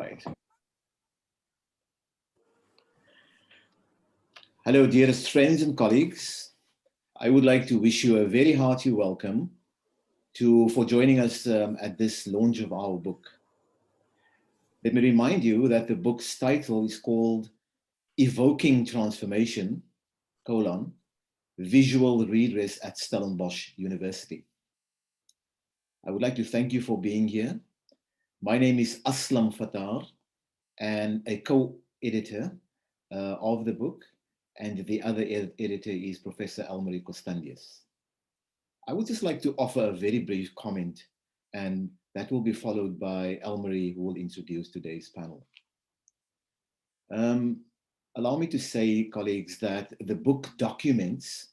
Right. Hello, dearest friends and colleagues. I would like to wish you a very hearty welcome for joining us at this launch of our book. Let me remind you that the book's title is called Evoking Transformation, Visual Redress at Stellenbosch University. I would like to thank you for being here. My name is Aslam Fataar and a co-editor of the book, and the other editor is Professor Elmarie Costandius. I would just like to offer a very brief comment, and that will be followed by Elmarie, who will introduce today's panel. Allow me to say, colleagues, that the book documents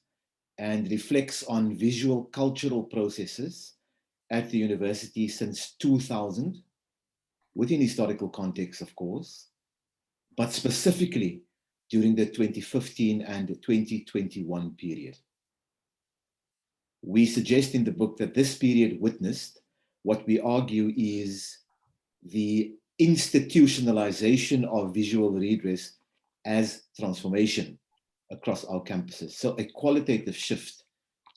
and reflects on visual cultural processes at the university since 2000, within historical context, of course, but specifically during the 2015 and 2021 period. We suggest in the book that this period witnessed what we argue is the institutionalization of visual redress as transformation across our campuses. So a qualitative shift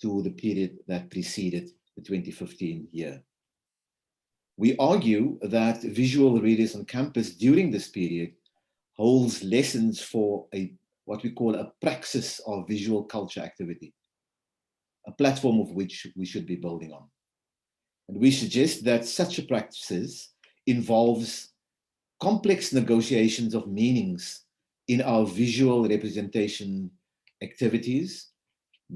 to the period that preceded the 2015 year. We argue that visual redress on campus during this period holds lessons for what we call a praxis of visual culture activity, a platform of which we should be building on. And we suggest that such a practice involves complex negotiations of meanings in our visual representation activities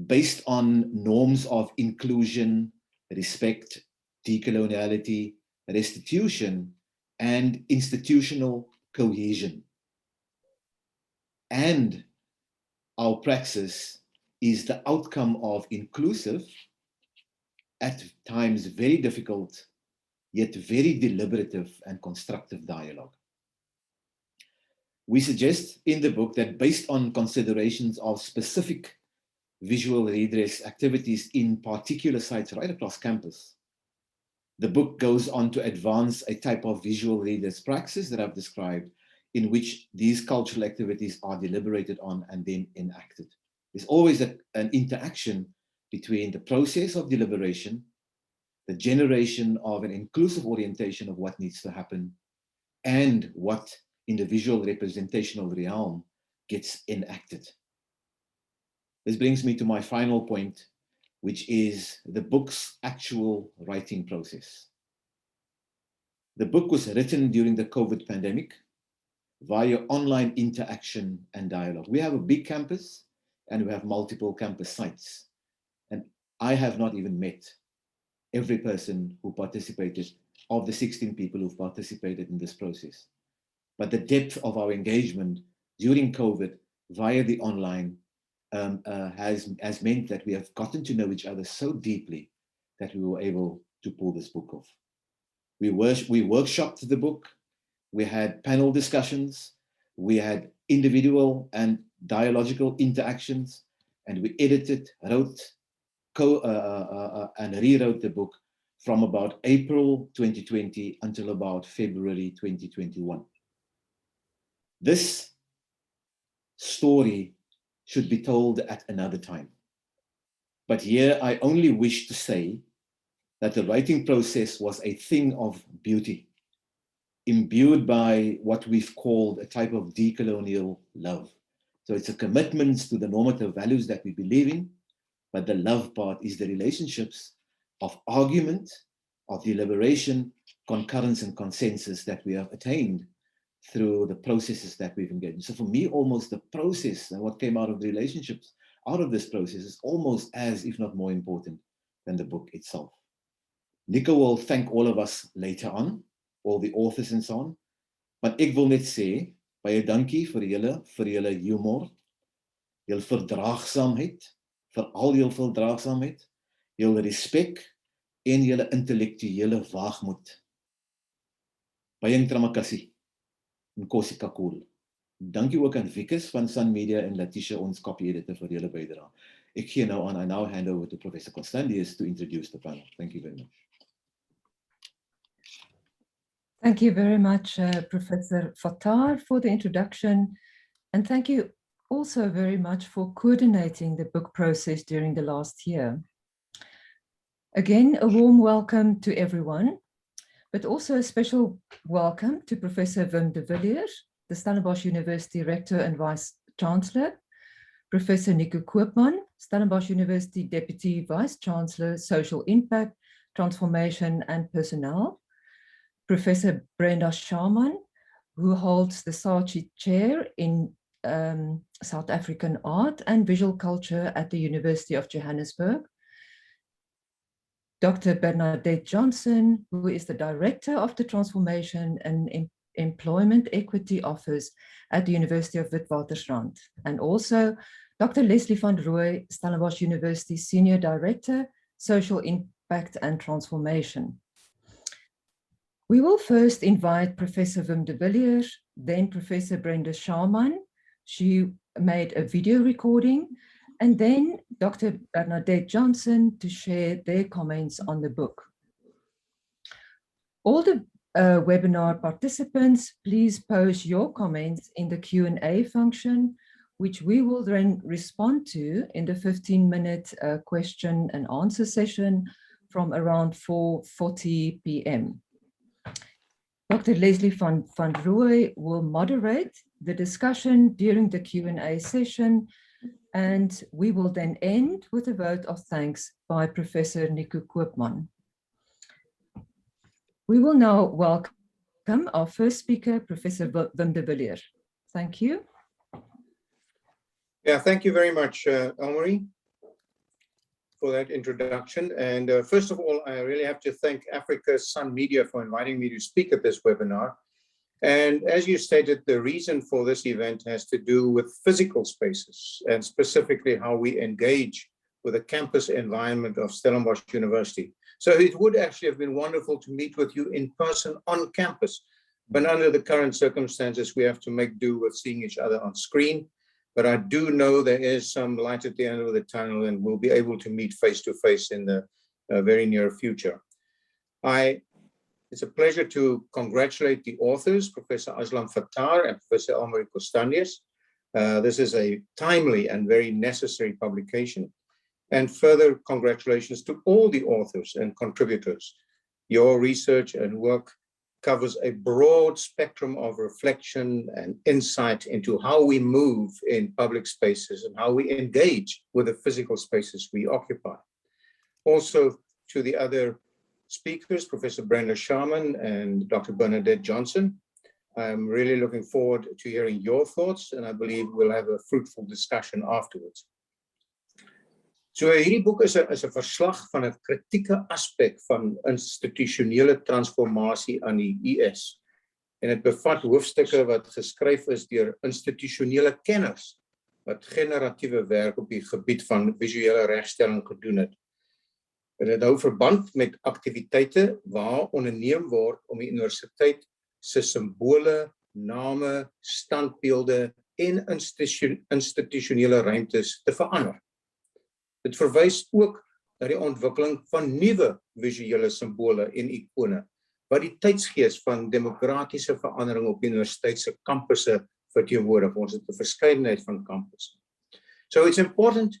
based on norms of inclusion, respect, decoloniality, restitution, and institutional cohesion. And our praxis is the outcome of inclusive, at times very difficult, yet very deliberative and constructive dialogue. We suggest in the book that based on considerations of specific visual redress activities in particular sites right across campus, the book goes on to advance a type of visual redress praxis that I've described, in which these cultural activities are deliberated on and then enacted. There's always an interaction between the process of deliberation, the generation of an inclusive orientation of what needs to happen, and what in the visual representational realm gets enacted. This brings me to my final point, which is the book's actual writing process. The book was written during the COVID pandemic via online interaction and dialogue. We have a big campus and we have multiple campus sites. And I have not even met every person who participated, of the 16 people who've participated in this process. But the depth of our engagement during COVID via the online has meant that we have gotten to know each other so deeply that we were able to pull this book off. We workshopped the book, we had panel discussions, we had individual and dialogical interactions, and we edited, wrote, and rewrote the book from about April 2020 until about February 2021. This story should be told at another time. But here I only wish to say that the writing process was a thing of beauty, imbued by what we've called a type of decolonial love. So it's a commitment to the normative values that we believe in, but the love part is the relationships of argument, of deliberation, concurrence, and consensus that we have attained through the processes that we've engaged in. So for me, almost the process and what came out of the relationships out of this process is almost as, if not more important than the book itself. Nico will thank all of us later on, all the authors and so on. But ek wil net sê, baie dankie vir julle humor, jul verdraagsaamheid, veral jul verdraagsaamheid, jul respek en julle intellektuele waagmoed. Baie tramakasi, nkosi kakul. Dankie ook aan Vickers van Sun Media en Letitia, ons copy editor, vir julle bydrae. Ek gee nou aan, I now hand over to Professor Costandius to introduce the panel. Thank you very much. Thank you very much, Professor Fataar, for the introduction. And thank you also very much for coordinating the book process during the last year. Again, a warm welcome to everyone, but also a special welcome to Professor Wim de Villiers, the Stellenbosch University Rector and Vice-Chancellor, Professor Nico Koopman, Stellenbosch University Deputy Vice-Chancellor, Social Impact, Transformation and Personnel, Professor Brenda Schmahmann, who holds the Saatchi Chair in South African Art and Visual Culture at the University of Johannesburg, Dr. Bernadette Johnson, who is the Director of the Transformation and Employment Equity Office at the University of Witwatersrand, and also Dr. Leslie van Rooi, Stellenbosch University Senior Director, Social Impact and Transformation. We will first invite Professor Wim de Villiers, then Professor Brenda Schmahmann. She made a video recording, and then Dr. Bernadette Johnson to share their comments on the book. All the webinar participants, please post your comments in the Q&A function, which we will then respond to in the 15-minute question and answer session from around 4:40 p.m. Dr. Leslie van Rooi will moderate the discussion during the Q&A session, and we will then end with a vote of thanks by Professor Nico Koopman. We will now welcome our first speaker, Professor Wim de Villiers. Thank you. Yeah, thank you very much, Elmarie, for that introduction. And first of all, I really have to thank Africa Sun Media for inviting me to speak at this webinar. And as you stated, the reason for this event has to do with physical spaces and specifically how we engage with the campus environment of Stellenbosch University. So it would actually have been wonderful to meet with you in person on campus, but under the current circumstances, we have to make do with seeing each other on screen. But I do know there is some light at the end of the tunnel, and we'll be able to meet face to face in the very near future. It's a pleasure to congratulate the authors, Professor Aslam Fataar and Professor Elmarie Costandius. This is a timely and very necessary publication. And further congratulations to all the authors and contributors. Your research and work covers a broad spectrum of reflection and insight into how we move in public spaces and how we engage with the physical spaces we occupy. Also, to the other speakers, Professor Brenda Schmahmann and Dr. Bernadette Johnson, I'm really looking forward to hearing your thoughts, and I believe we'll have a fruitful discussion afterwards. So hierdie boek is 'n verslag van 'n kritieke aspek van institusionele transformasie aan die US. En dit bevat hoofstukke wat geskryf is deur institusionele kenners wat generatiewe werk op die gebied van visuele regstelling gedoen het. En dit hou verband met aktiwiteite waar onderneem word om die universiteit se simbole, name, standbeelde en institusionele ruimtes te verander. Dit verwys ook na die ontwikkeling van nuwe visuele simbole en ikone, wat die tydsgees van demokratiese verandering op die universiteit se kampusse verteenwoordig. Ons het 'n verskeidenheid van kampusse. So it's important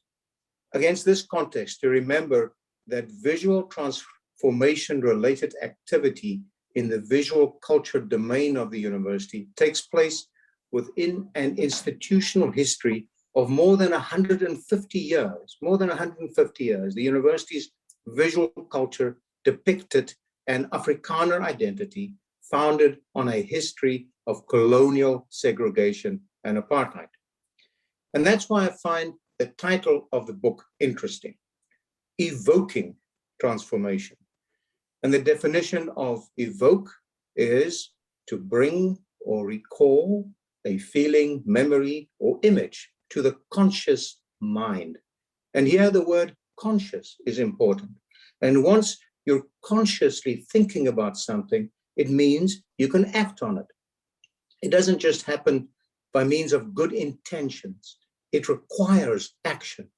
against this context to remember that visual transformation related activity in the visual culture domain of the university takes place within an institutional history of more than 150 years, The university's visual culture depicted an Afrikaner identity founded on a history of colonial segregation and apartheid. And that's why I find the title of the book interesting, Evoking Transformation. And the definition of evoke is to bring or recall a feeling, memory, or image to the conscious mind. And here the word conscious is important. And once you're consciously thinking about something, it means you can act on it. It doesn't just happen by means of good intentions. It requires action.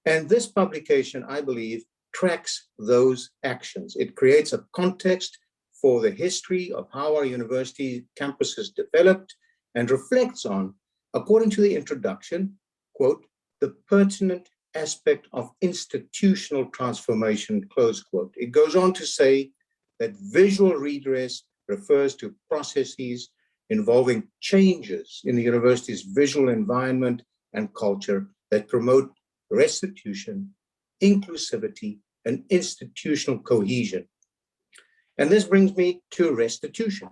And this publication, I believe, tracks those actions. It creates a context for the history of how our university campuses developed and reflects on, according to the introduction, quote, the pertinent aspect of institutional transformation, close quote. It goes on to say that visual redress refers to processes involving changes in the university's visual environment and culture that promote restitution, inclusivity, and institutional cohesion. And this brings me to restitution.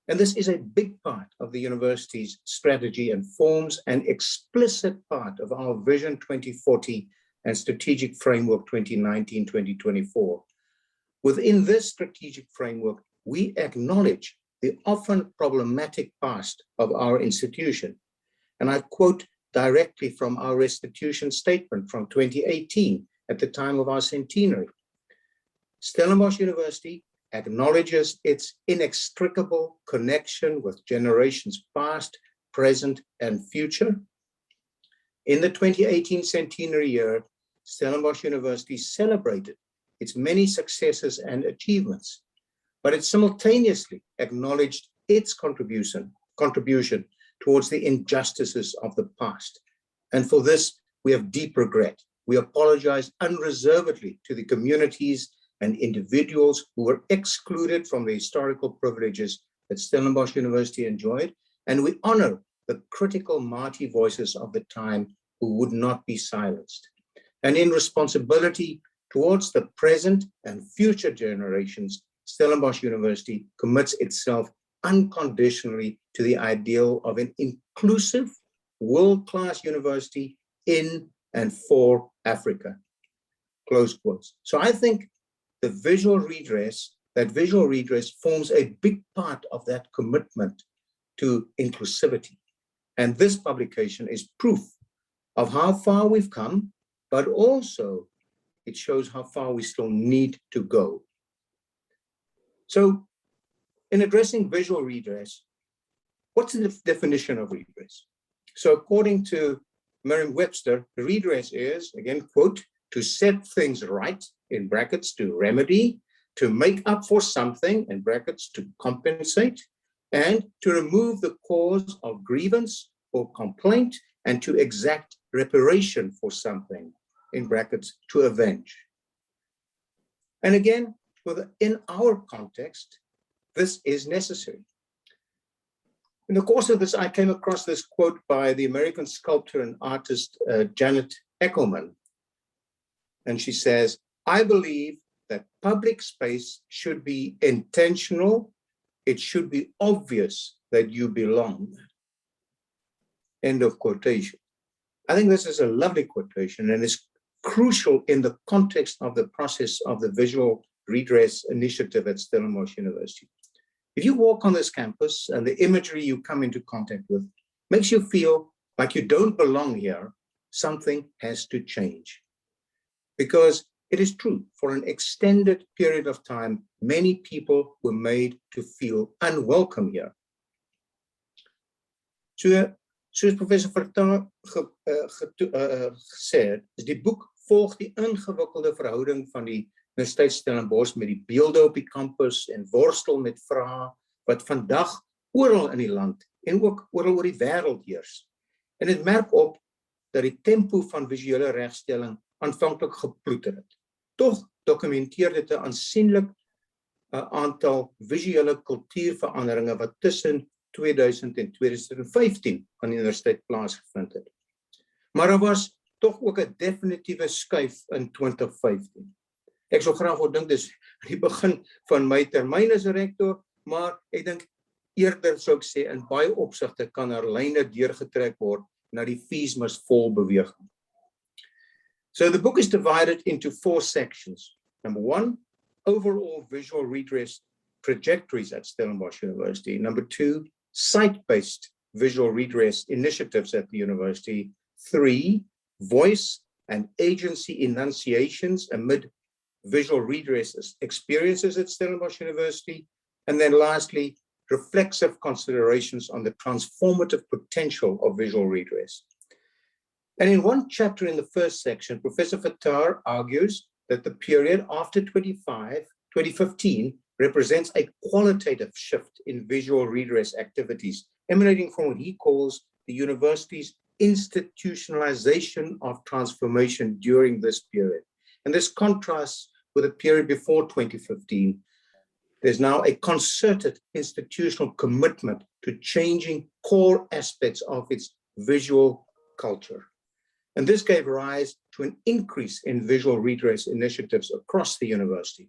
And this is a big part of the university's strategy and forms an explicit part of our Vision 2040 and Strategic Framework 2019-2024. Within this strategic framework, we acknowledge the often problematic past of our institution. And I quote directly from our restitution statement from 2018 at the time of our centenary. Stellenbosch University acknowledges its inextricable connection with generations past, present, and future. In the 2018 centenary year, Stellenbosch University celebrated its many successes and achievements, but it simultaneously acknowledged its contribution towards the injustices of the past. And for this, we have deep regret. We apologize unreservedly to the communities and individuals who were excluded from the historical privileges that Stellenbosch University enjoyed, and we honor the critical mighty voices of the time who would not be silenced. And in responsibility towards the present and future generations, Stellenbosch University commits itself unconditionally to the ideal of an inclusive, world-class university in and for Africa. Close quotes. So I think the visual redress forms a big part of that commitment to inclusivity. And this publication is proof of how far we've come, but also it shows how far we still need to go. So in addressing visual redress, what's the definition of redress? So according to Merriam-Webster, redress is, again, quote, to set things right, in brackets, to remedy, to make up for something, in brackets, to compensate, and to remove the cause of grievance or complaint, and to exact reparation for something, in brackets, to avenge. And again, within our context, this is necessary. In the course of this, I came across this quote by the American sculptor and artist Janet Eckelman. And she says, I believe that public space should be intentional. It should be obvious that you belong. End of quotation. I think this is a lovely quotation and is crucial in the context of the process of the visual redress initiative at Stellenbosch University. If you walk on this campus and the imagery you come into contact with makes you feel like you don't belong here, something has to change. Because it is true, for an extended period of time, many people were made to feel unwelcome here. Soos Professor Fataar gesê het, is die boek volg die ingewikkelde verhouding van die Universiteit Stellenbosch met die beelde op die kampus en worstel met vrae wat vandag oral in die land en ook oral oor die wêreld heers. En dit merk op dat die tempo van visuele regstelling aanvanklik geploeter het. Tog dokumenteer dit 'n aansienlik aantal visuele kultuurveranderinge wat tussen 2000 en 2015 aan die universiteit plaasgevind het. Maar daar was tog ook 'n definitiewe skuif in 2015. Ek sou graag wou dink dis die begin van my termyn as rektor, maar ek dink eerder sou ek sê in baie opsigte kan lyne deurgetrek word na die fees must fall beweging. So the book is divided into 4 sections. Number 1, overall visual redress trajectories at Stellenbosch University. Number 2, site-based visual redress initiatives at the university. 3, voice and agency enunciations amid visual redress experiences at Stellenbosch University. And then lastly, reflexive considerations on the transformative potential of visual redress. And in one chapter in the first section, Professor Fataar argues that the period after 2015 represents a qualitative shift in visual redress activities, emanating from what he calls the university's institutionalization of transformation during this period. And this contrasts with the period before 2015. There's now a concerted institutional commitment to changing core aspects of its visual culture. And this gave rise to an increase in visual redress initiatives across the university.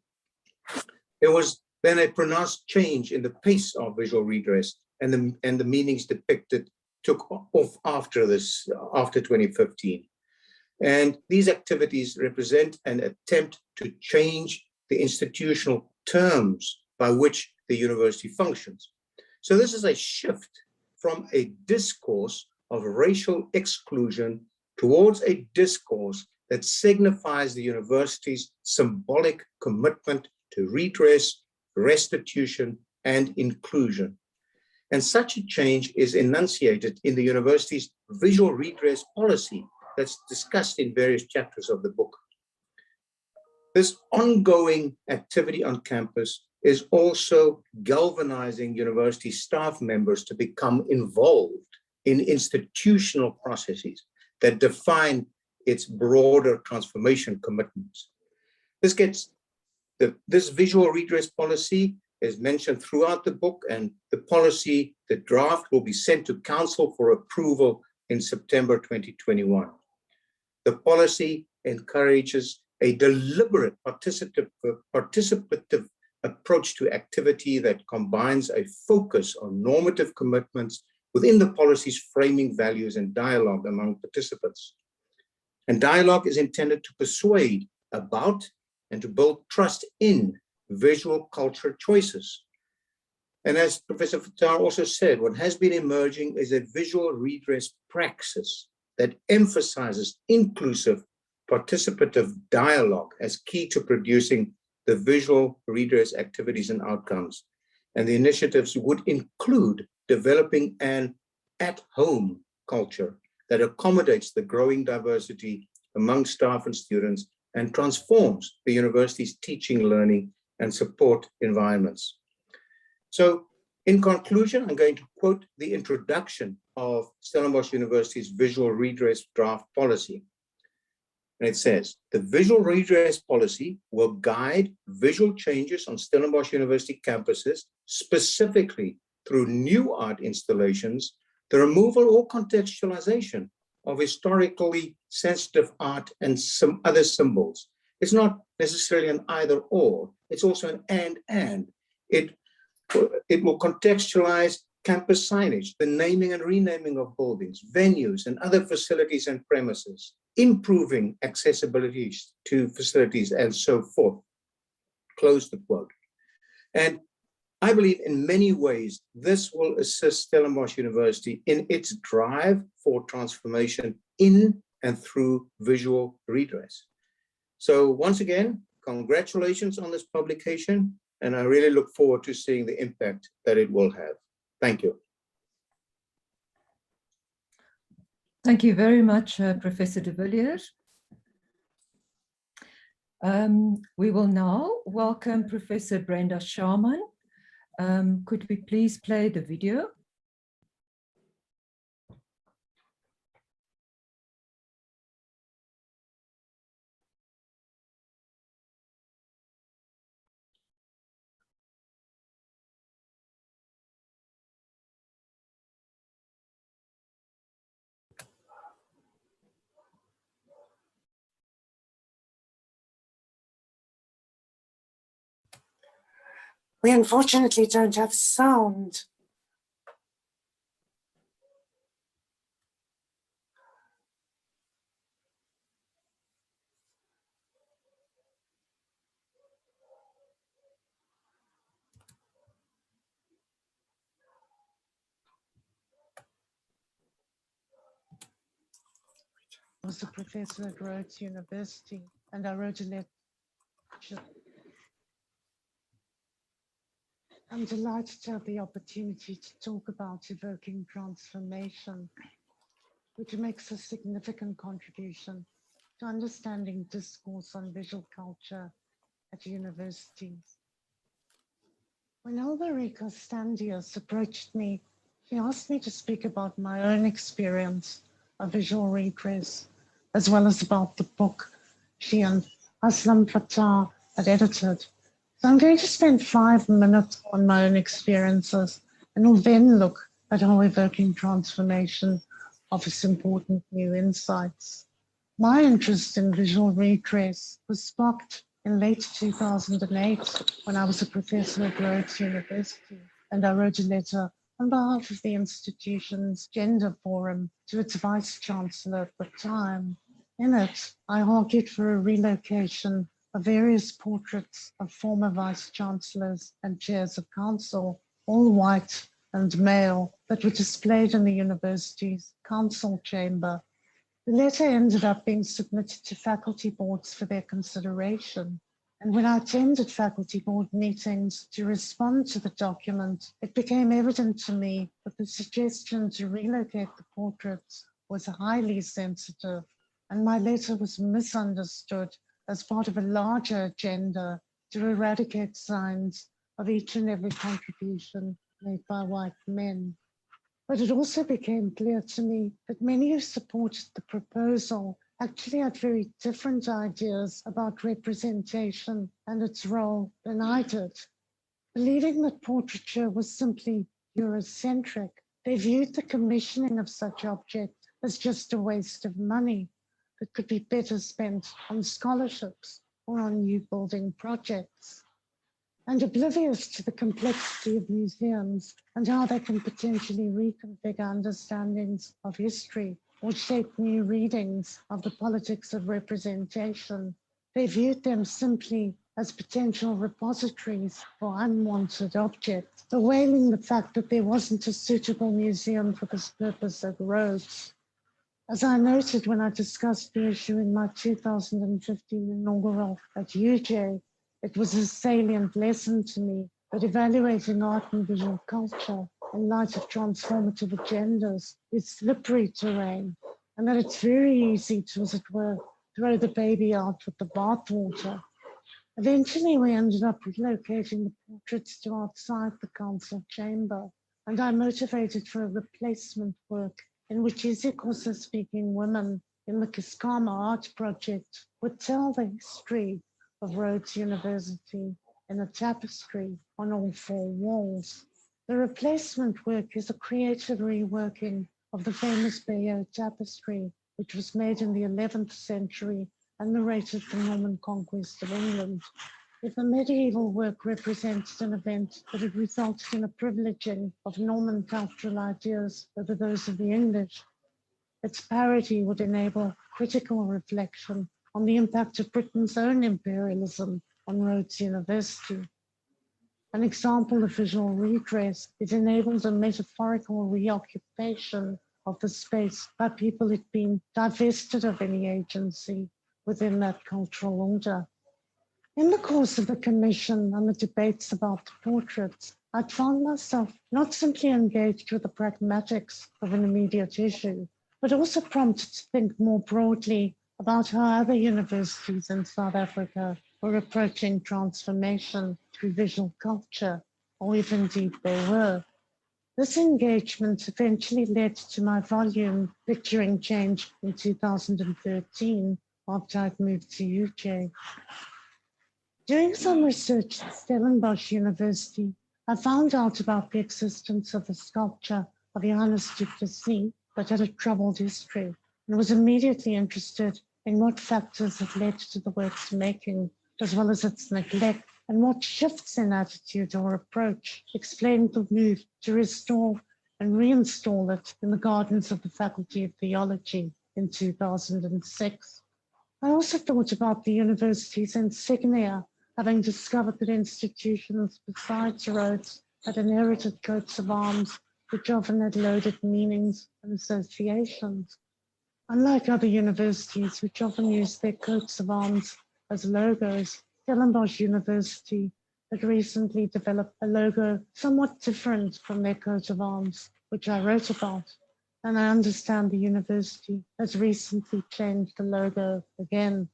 There was then a pronounced change in the pace of visual redress, and the meanings depicted took off after 2015. And these activities represent an attempt to change the institutional terms by which the university functions. So this is a shift from a discourse of racial exclusion towards a discourse that signifies the university's symbolic commitment to redress, restitution, and inclusion. And such a change is enunciated in the university's visual redress policy that's discussed in various chapters of the book. This ongoing activity on campus is also galvanizing university staff members to become involved in institutional processes that define its broader transformation commitments. This visual redress policy is mentioned throughout the book, and the policy, the draft, will be sent to council for approval in September 2021. The policy encourages a deliberate participative approach to activity that combines a focus on normative commitments within the policy's framing values and dialogue among participants. And dialogue is intended to persuade about and to build trust in visual culture choices. And as Professor Fataar also said, what has been emerging is a visual redress praxis that emphasizes inclusive participative dialogue as key to producing the visual redress activities and outcomes. And the initiatives would include developing an at-home culture that accommodates the growing diversity among staff and students and transforms the university's teaching, learning, and support environments. So in conclusion, I'm going to quote the introduction of Stellenbosch University's visual redress draft policy. And it says, the visual redress policy will guide visual changes on Stellenbosch University campuses, specifically through new art installations, the removal or contextualization of historically sensitive art and some other symbols. It's not necessarily an either or, it's also an and. It will contextualize campus signage, the naming and renaming of buildings, venues, and other facilities and premises, improving accessibility to facilities and so forth. Close the quote. And I believe in many ways, this will assist Stellenbosch University in its drive for transformation in and through visual redress. So once again, congratulations on this publication, and I really look forward to seeing the impact that it will have. Thank you. Thank you very much, Professor de Villiers. We will now welcome Professor Brenda Schmahmann. Could we please play the video? We unfortunately don't have sound. I was a professor at Rhodes University, and I wrote a lecture. I'm delighted to have the opportunity to talk about evoking transformation, which makes a significant contribution to understanding discourse on visual culture at universities. When Elmarie Costandius approached me, she asked me to speak about my own experience of visual redress, as well as about the book she and Aslam Fataar had edited. So I'm going to spend 5 minutes on my own experiences, and will then look at how evoking transformation offers important new insights. My interest in visual redress was sparked in late 2008 when I was a professor at Rhodes University, and I wrote a letter on behalf of the institution's gender forum to its vice-chancellor at the time. In it, I argued for a relocation of various portraits of former vice-chancellors and chairs of council, all white and male, that were displayed in the university's council chamber. The letter ended up being submitted to faculty boards for their consideration. And when I attended faculty board meetings to respond to the document, it became evident to me that the suggestion to relocate the portraits was highly sensitive, and my letter was misunderstood as part of a larger agenda to eradicate signs of each and every contribution made by white men. But it also became clear to me that many who supported the proposal actually had very different ideas about representation and its role than I did. Believing that portraiture was simply Eurocentric, they viewed the commissioning of such objects as just a waste of money that could be better spent on scholarships or on new building projects. And oblivious to the complexity of museums and how they can potentially reconfigure understandings of history or shape new readings of the politics of representation, they viewed them simply as potential repositories for unwanted objects, bewailing the fact that there wasn't a suitable museum for this purpose at Rhodes. As I noted when I discussed the issue in my 2015 inaugural at UJ, it was a salient lesson to me that evaluating art and visual culture in light of transformative agendas is slippery terrain, and that it's very easy to, as it were, throw the baby out with the bathwater. Eventually, we ended up relocating the portraits to outside the council chamber, and I motivated for a replacement work in which isiXhosa-speaking women in the Kiskama Art Project would tell the history of Rhodes University in a tapestry on all 4 walls. The replacement work is a creative reworking of the famous Bayeux tapestry, which was made in the 11th century and narrated the Norman conquest of England. If the medieval work represented an event that had resulted in a privileging of Norman cultural ideas over those of the English, its parody would enable critical reflection on the impact of Britain's own imperialism on Rhodes University. An example of visual redress, it enables a metaphorical reoccupation of the space by people who'd been divested of any agency within that cultural order. In the course of the commission and the debates about the portraits, I'd found myself not simply engaged with the pragmatics of an immediate issue, but also prompted to think more broadly about how other universities in South Africa were approaching transformation through visual culture, or if indeed they were. This engagement eventually led to my volume, Picturing Change, in 2013, after I'd moved to UJ. Doing some research at Stellenbosch University, I found out about the existence of the sculpture of Johannes du Plessis, but had a troubled history, and was immediately interested in what factors had led to the work's making, as well as its neglect, and what shifts in attitude or approach explained the move to restore and reinstall it in the gardens of the Faculty of Theology in 2006. I also thought about the university's insignia, having discovered that institutions besides Rhodes had inherited coats of arms which often had loaded meanings and associations. Unlike other universities, which often use their coats of arms as logos, Stellenbosch University had recently developed a logo somewhat different from their coat of arms, which I wrote about. And I understand the university has recently changed the logo again.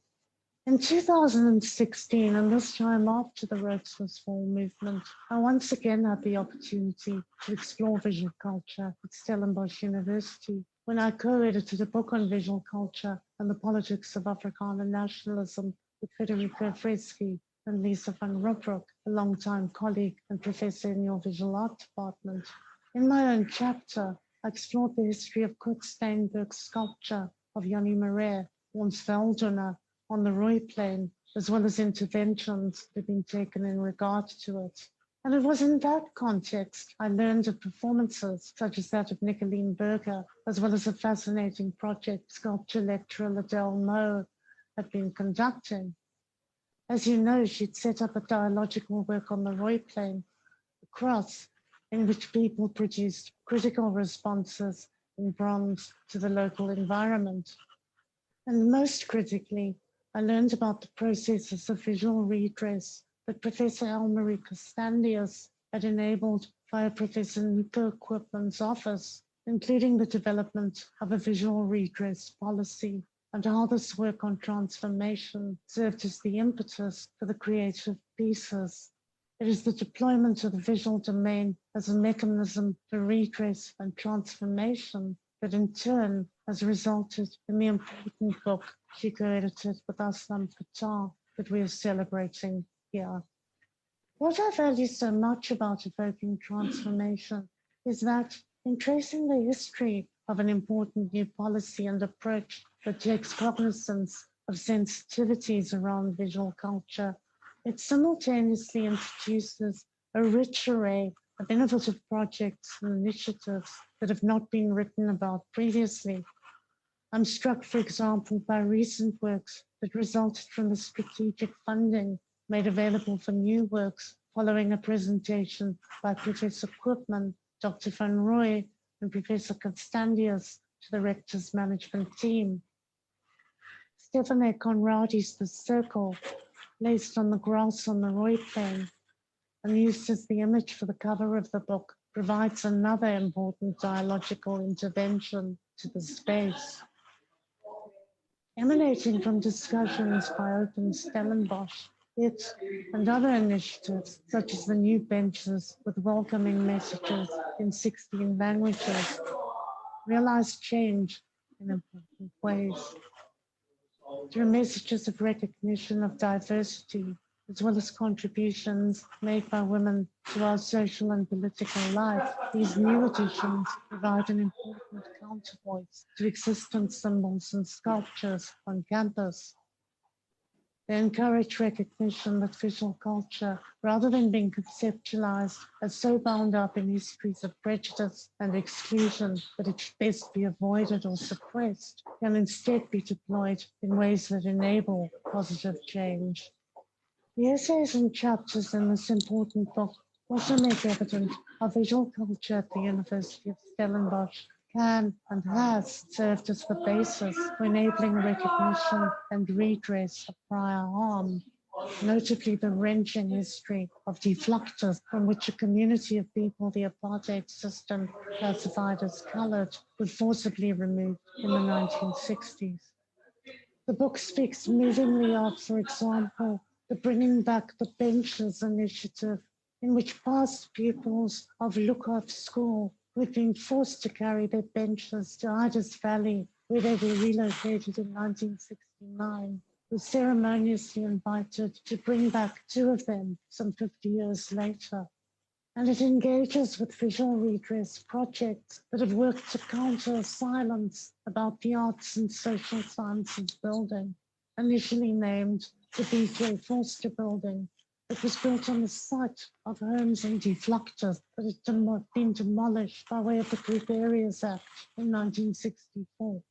In 2016, and this time after the Redress Fall movement, I once again had the opportunity to explore visual culture at Stellenbosch University when I co-edited a book on visual culture and the politics of Afrikaner nationalism with Federico Freschi and Leslie van Rooi, a longtime colleague and professor in your visual art department. In my own chapter, I explored the history of Kurt Steinberg's sculpture of Jannie Marais, once Veldona, on the Rooi Plain, as well as interventions that have been taken in regard to it. And it was in that context I learned of performances such as that of Nicoline Berger, as well as a fascinating project sculpture lecturer Adele Moe had been conducting. As you know, she'd set up a dialogical work on the Rooi Plain, a cross, in which people produced critical responses in bronze to the local environment. And most critically, I learned about the processes of visual redress that Professor Elmarie Costandius had enabled via Professor Nico Koopman's office, including the development of a visual redress policy, and how this work on transformation served as the impetus for the creative pieces. It is the deployment of the visual domain as a mechanism for redress and transformation that in turn has resulted in the important book she co-edited with Aslam Fataar that we are celebrating here. What I value so much about Evoking Transformation is that in tracing the history of an important new policy and approach that takes cognizance of sensitivities around visual culture, it simultaneously introduces a rich array of innovative projects and initiatives that have not been written about previously. I'm struck, for example, by recent works that resulted from the strategic funding made available for new works following a presentation by Professor Koopman, Dr. van Rooi, and Professor Costandius to the Rector's management team. Stefane Conradi's The Circle, placed on the grass on the Rooi Plain and used as the image for the cover of the book, provides another important dialogical intervention to the space. Emanating from discussions by Open Stellenbosch, it and other initiatives, such as the new benches with welcoming messages in 16 languages, realize change in important ways. Through messages of recognition of diversity, as well as contributions made by women to our social and political life, these new editions provide an important countervoice to existent symbols and sculptures on campus. They encourage recognition that visual culture, rather than being conceptualized as so bound up in histories of prejudice and exclusion that it should best be avoided or suppressed, can instead be deployed in ways that enable positive change. The essays and chapters in this important book also make evident how visual culture at the University of Stellenbosch can and has served as the basis for enabling recognition and redress of prior harm, notably the wrenching history of defluctors from which a community of people the apartheid system classified as colored was forcibly removed in the 1960s. The book speaks movingly of, for example, the Bringing Back the Benches initiative, in which past pupils of Lukhoff School who had been forced to carry their benches to Ida's Valley, where they were relocated in 1969, were ceremoniously invited to bring back 2 of them some 50 years later. And it engages with visual redress projects that have worked to counter silence about the arts and social sciences building, initially named the B.J. Forster Building. It was built on the site of homes and defluctors that had been demolished by way of the Group Areas Act in 1964.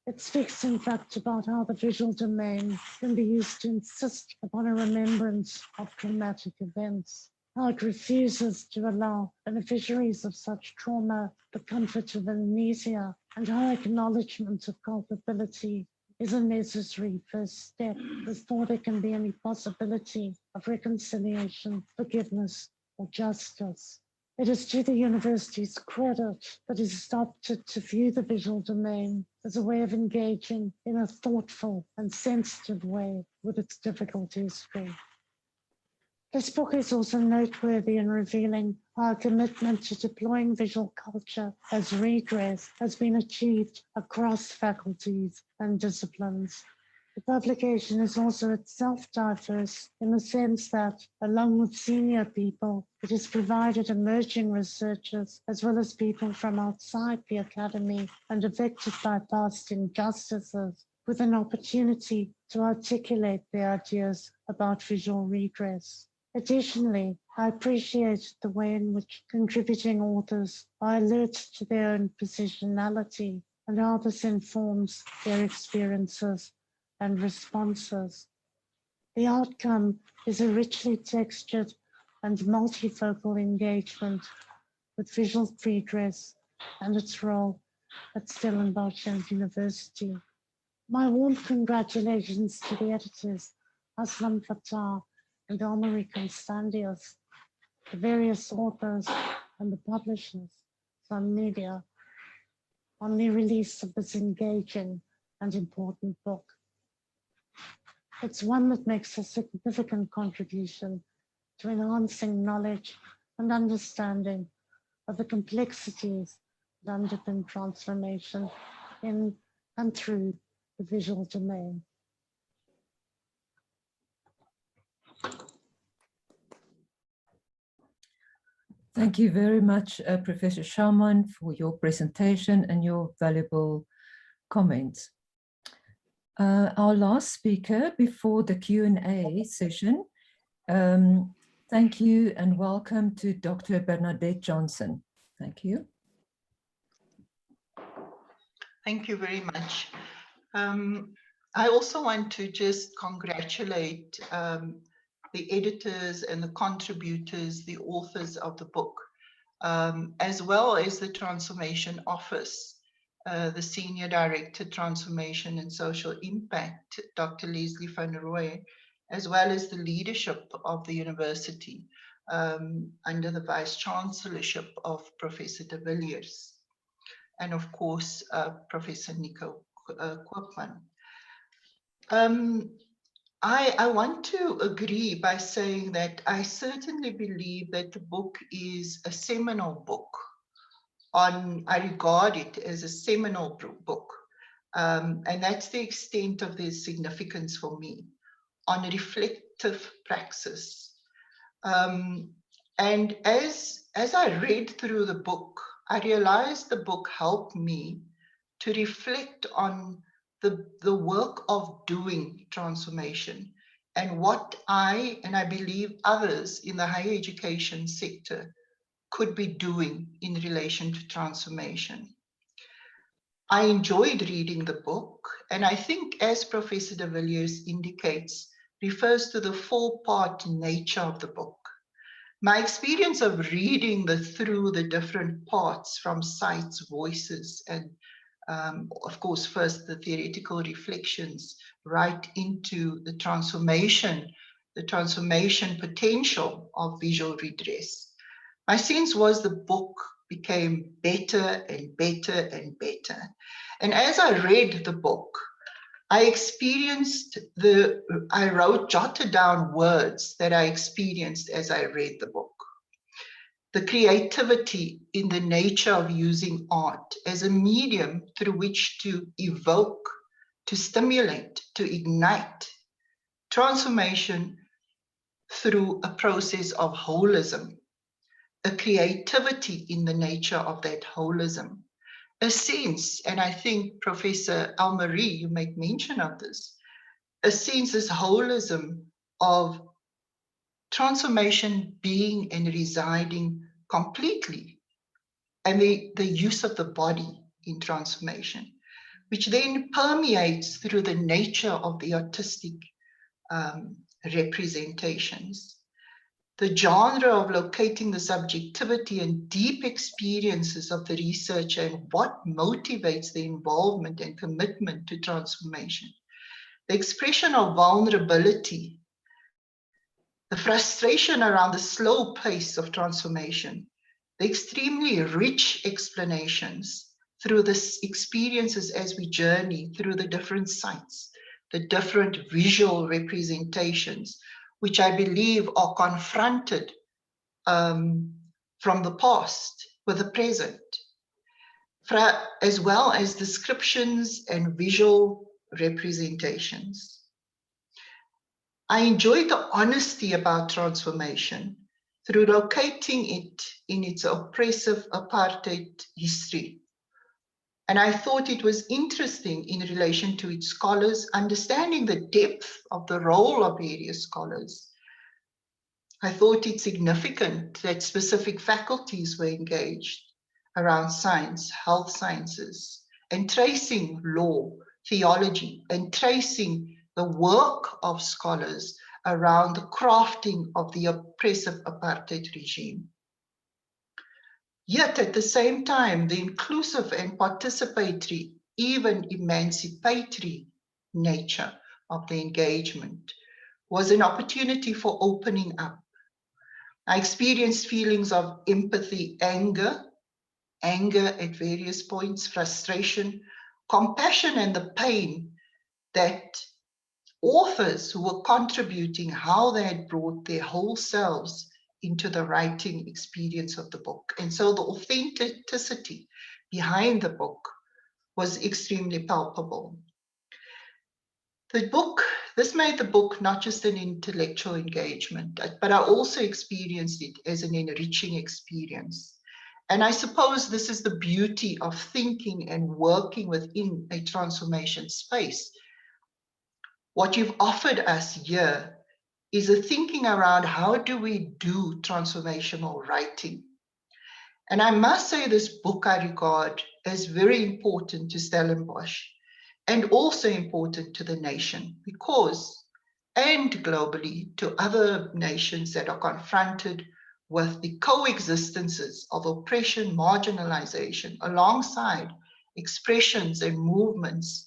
It speaks, in fact, about how the visual domain can be used to insist upon a remembrance of traumatic events, how it refuses to allow beneficiaries of such trauma the comfort of amnesia, and how acknowledgement of culpability is a necessary first step before there can be any possibility of reconciliation, forgiveness, or justice. It is to the university's credit that it has opted to view the visual domain as a way of engaging in a thoughtful and sensitive way with its difficult history. This book is also noteworthy in revealing our commitment to deploying visual culture as redress has been achieved across faculties and disciplines. The publication is also itself diverse in the sense that, along with senior people, it has provided emerging researchers as well as people from outside the academy and affected by past injustices with an opportunity to articulate their ideas about visual redress. Additionally, I appreciate the way in which contributing authors are alert to their own positionality and how this informs their experiences and responses. The outcome is a richly textured and multifocal engagement with visual redress and its role at Stellenbosch University. My warm congratulations to the editors, Aslam Fataar and Elmarie Costandius, the various authors and the publishers, Sun Media, on the release of this engaging and important book. It's one that makes a significant contribution to enhancing knowledge and understanding of the complexities that underpin transformation in and through the visual domain. Thank you very much, Professor Sharman, for your presentation and your valuable comments. Our last speaker before the Q&A session, thank you and welcome to Dr. Bernadette Johnson. Thank you. Thank you very much. I also want to just congratulate the editors and the contributors, the authors of the book, as well as the Transformation Office, the Senior Director, Transformation and Social Impact, Dr. Leslie van Rooi, as well as the leadership of the university under the Vice-Chancellorship of Professor de Villiers, and of course, Professor Nico Koopman. I want to agree by saying that I certainly believe that the book is a seminal book. I regard it as a seminal book, and that's the extent of the significance for me, on reflective praxis. And as I read through the book, I realized the book helped me to reflect on the work of doing transformation and what I believe others in the higher education sector could be doing in relation to transformation. I enjoyed reading the book, and I think, as Professor de Villiers indicates, refers to the four-part nature of the book. My experience of reading through the different parts, from sights, voices, and of course, first the theoretical reflections, right into the transformation potential of visual redress. My sense was the book became better and better and better. And as I read the book, I experienced jotted down words that I experienced as I read the book. The creativity in the nature of using art as a medium through which to evoke, to stimulate, to ignite transformation through a process of holism, a creativity in the nature of that holism, a sense, and I think Professor Elmarie, you make mention of this, a sense, this holism of transformation being and residing completely, and the use of the body in transformation, which then permeates through the nature of the artistic representations. The genre of locating the subjectivity and deep experiences of the researcher and what motivates the involvement and commitment to transformation. The expression of vulnerability, the frustration around the slow pace of transformation, the extremely rich explanations through the experiences as we journey through the different sites, the different visual representations, which I believe are confronted from the past with the present, as well as descriptions and visual representations. I enjoyed the honesty about transformation through locating it in its oppressive apartheid history. And I thought it was interesting in relation to its scholars, understanding the depth of the role of various scholars. I thought it significant that specific faculties were engaged around science, health sciences, and tracing law, theology, and tracing the work of scholars around the crafting of the oppressive apartheid regime. Yet at the same time, the inclusive and participatory, even emancipatory nature of the engagement was an opportunity for opening up. I experienced feelings of empathy, anger at various points, frustration, compassion, and the pain that authors who were contributing, how they had brought their whole selves into the writing experience of the book. And so the authenticity behind the book was extremely palpable. This made the book not just an intellectual engagement, but I also experienced it as an enriching experience. And I suppose this is the beauty of thinking and working within a transformation space. What you've offered us here is a thinking around how do we do transformational writing. And I must say this book I regard as very important to Stellenbosch and also important to the nation because, and globally to other nations that are confronted with the coexistences of oppression, marginalization, alongside expressions and movements,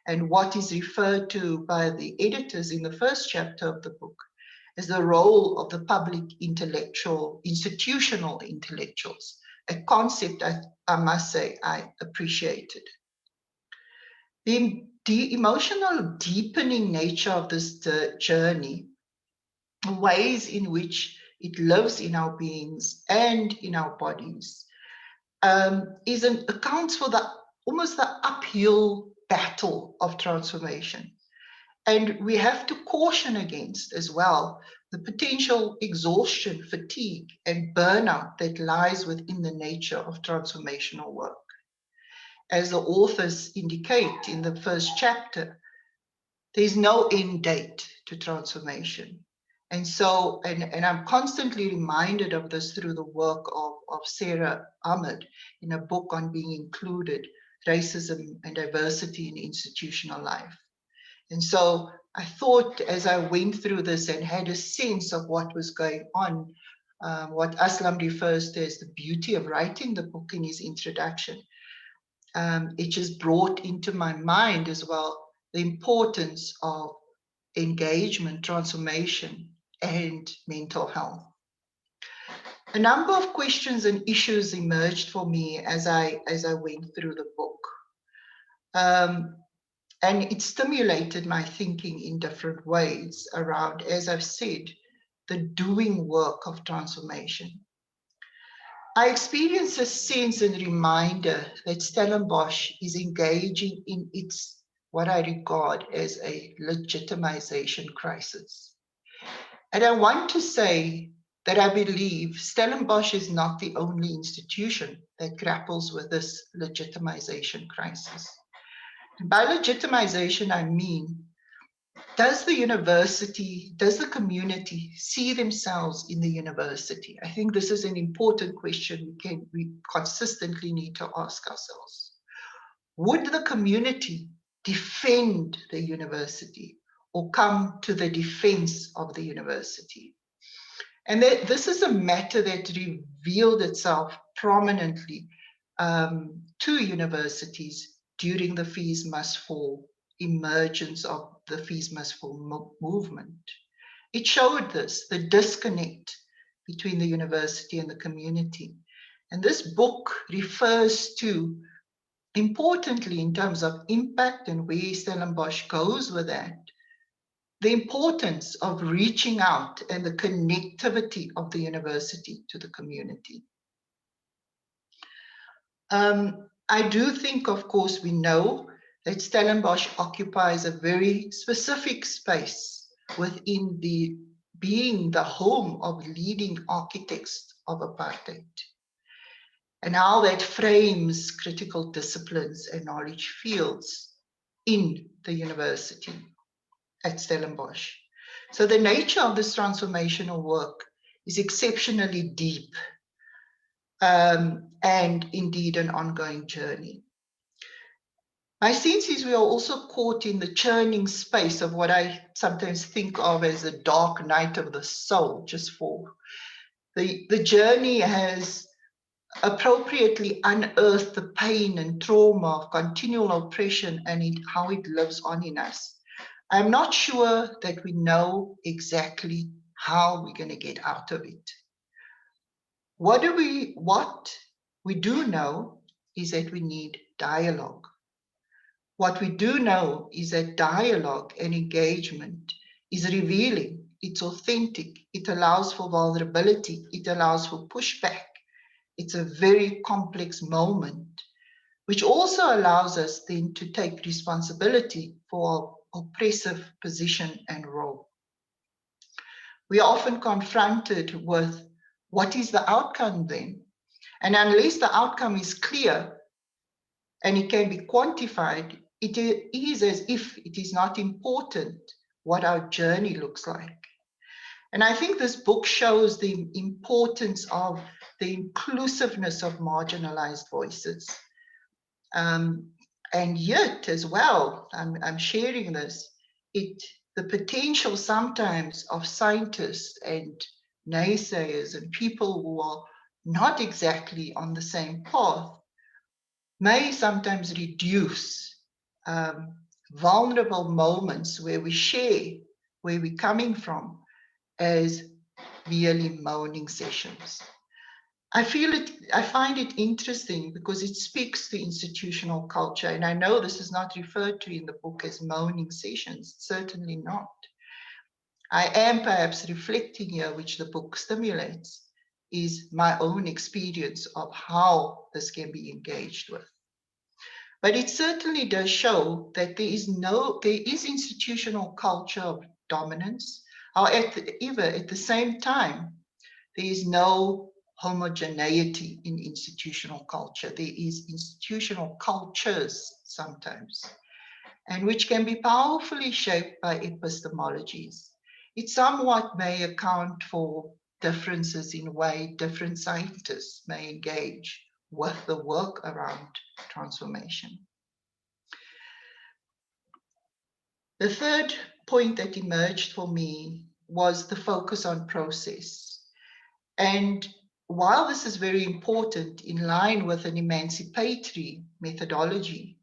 and what is referred to by the editors in the first chapter of the book as the role of the public intellectual, institutional intellectuals, a concept I must say I appreciated. The emotional deepening nature of this journey, ways in which it lives in our beings and in our bodies, accounts for almost the uphill battle of transformation. And we have to caution against as well the potential exhaustion, fatigue, and burnout that lies within the nature of transformational work. As the authors indicate in the first chapter, there's no end date to transformation. And so, and I'm constantly reminded of this through the work of Sarah Ahmed in a book on being included, racism and diversity in institutional life. And so I thought as I went through this and had a sense of what was going on, what Aslam refers to as the beauty of writing the book in his introduction, it just brought into my mind as well the importance of engagement, transformation, and mental health. A number of questions and issues emerged for me as I went through the book. And it stimulated my thinking in different ways around, as I've said, the doing work of transformation. I experienced a sense and reminder that Stellenbosch is engaging in its, what I regard as a legitimization crisis. And I want to say that I believe Stellenbosch is not the only institution that grapples with this legitimization crisis. And by legitimization, I mean, does the university, does the community see themselves in the university? I think this is an important question we consistently need to ask ourselves. Would the community defend the university or come to the defense of the university? And this is a matter that revealed itself prominently to universities during the Fees Must Fall emergence of the Fees Must Fall movement. It showed this, the disconnect between the university and the community. And this book refers to, importantly in terms of impact and where Stellenbosch goes with that, the importance of reaching out and the connectivity of the university to the community. I do think, of course, we know that Stellenbosch occupies a very specific space within being the home of leading architects of apartheid, and how that frames critical disciplines and knowledge fields in the university at Stellenbosch. So the nature of this transformational work is exceptionally deep, and indeed an ongoing journey. My sense is we are also caught in the churning space of what I sometimes think of as a dark night of the soul, just for the journey has appropriately unearthed the pain and trauma of continual oppression and how it lives on in us. I'm not sure that we know exactly how we're going to get out of it. What we do know is that we need dialogue. What we do know is that dialogue and engagement is revealing, it's authentic, it allows for vulnerability, it allows for pushback. It's a very complex moment, which also allows us then to take responsibility for our oppressive position and role. We are often confronted with what is the outcome then? And unless the outcome is clear and it can be quantified, it is as if it is not important what our journey looks like. And I think this book shows the importance of the inclusiveness of marginalized voices. And yet as well, I'm sharing this, the potential sometimes of scientists and naysayers and people who are not exactly on the same path may sometimes reduce vulnerable moments where we share where we're coming from as merely moaning sessions. I find it interesting because it speaks to institutional culture, and I know this is not referred to in the book as moaning sessions, certainly not. I am perhaps reflecting here, which the book stimulates, is my own experience of how this can be engaged with. But it certainly does show that there is institutional culture of dominance. However, at the same time, there is no homogeneity in institutional culture. There is institutional cultures sometimes, and which can be powerfully shaped by epistemologies. It somewhat may account for differences in way different scientists may engage with the work around transformation. The third point that emerged for me was the focus on process. And while this is very important in line with an emancipatory methodology,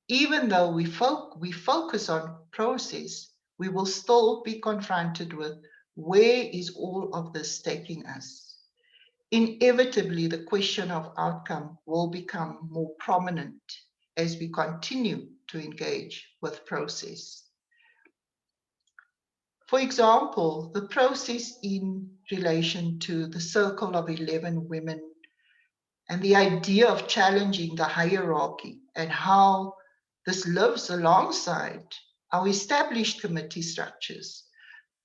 even though we focus on process, we will still be confronted with where is all of this taking us? Inevitably, the question of outcome will become more prominent as we continue to engage with process. For example, the process in relation to the circle of 11 women and the idea of challenging the hierarchy and how this lives alongside our established committee structures.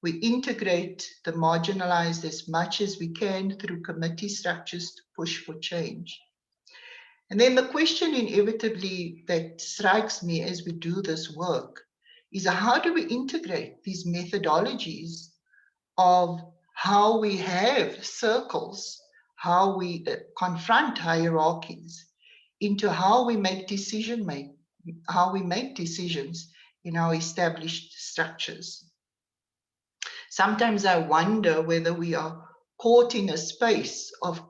We integrate the marginalized as much as we can through committee structures to push for change. And then the question inevitably that strikes me as we do this work is how do we integrate these methodologies of how we have circles, how we confront hierarchies into how we make decisions in our established structures. Sometimes I wonder whether we are caught in a space of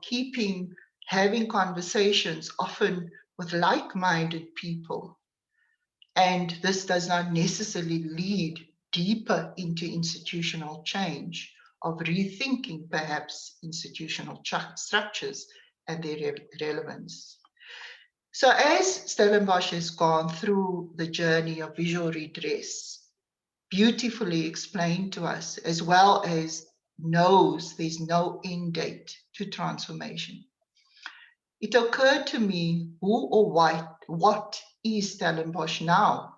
having conversations often with like-minded people. And this does not necessarily lead deeper into institutional change, of rethinking perhaps institutional structures and their relevance. So as Stellenbosch has gone through the journey of visual redress, beautifully explained to us, as well as knows there's no end date to transformation, it occurred to me, who or what is Stellenbosch now?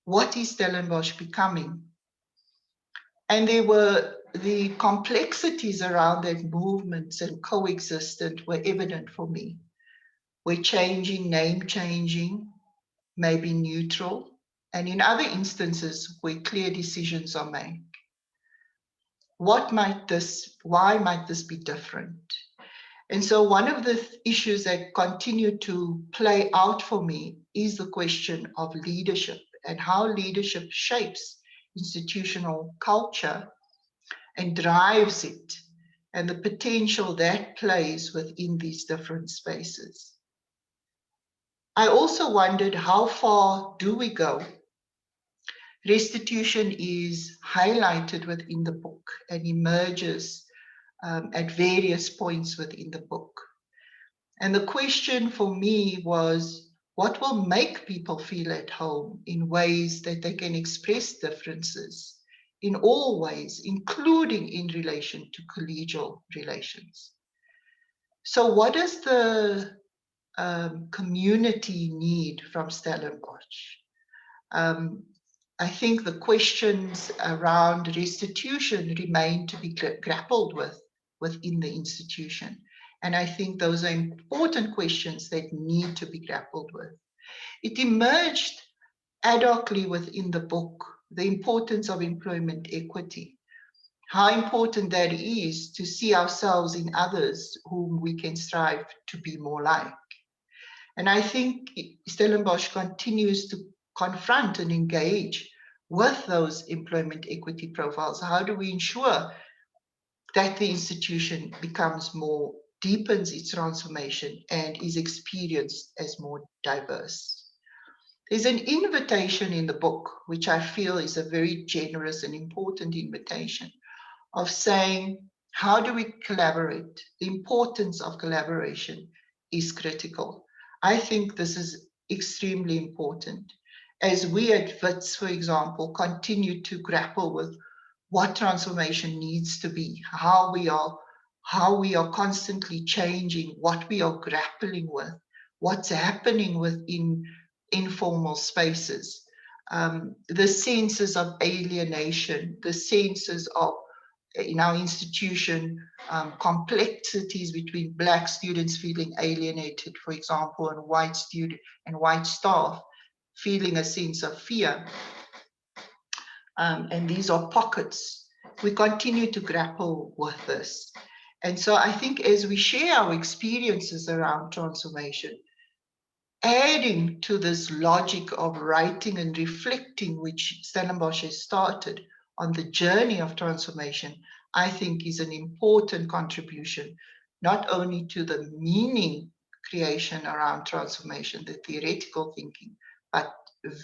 What is Stellenbosch becoming? And there were the complexities around that movements and coexistent were evident for me. We're changing, name changing, maybe neutral, and in other instances where clear decisions are made. Why might this be different? And so one of the issues that continue to play out for me is the question of leadership and how leadership shapes institutional culture and drives it, and the potential that plays within these different spaces. I also wondered, how far do we go? Restitution is highlighted within the book and emerges at various points within the book. And the question for me was, what will make people feel at home in ways that they can express differences in all ways, including in relation to collegial relations? So what does the community need from Stellenbosch? I think the questions around restitution remain to be grappled with within the institution. And I think those are important questions that need to be grappled with. It emerged ad hocly within the book, the importance of employment equity, how important that is to see ourselves in others whom we can strive to be more like. And I think Stellenbosch continues to confront and engage with those employment equity profiles. How do we ensure that the institution becomes more, deepens its transformation and is experienced as more diverse? There's an invitation in the book, which I feel is a very generous and important invitation, of saying, how do we collaborate? The importance of collaboration is critical. I think this is extremely important. As we at Wits, for example, continue to grapple with what transformation needs to be, how we are constantly changing, what we are grappling with, what's happening within informal spaces, the senses of alienation, the senses of, in our institution, complexities between Black students feeling alienated, for example, and white staff feeling a sense of fear. And these are pockets. We continue to grapple with this. And so I think as we share our experiences around transformation, adding to this logic of writing and reflecting, which Stellenbosch has started on the journey of transformation, I think is an important contribution, not only to the meaning creation around transformation, the theoretical thinking, but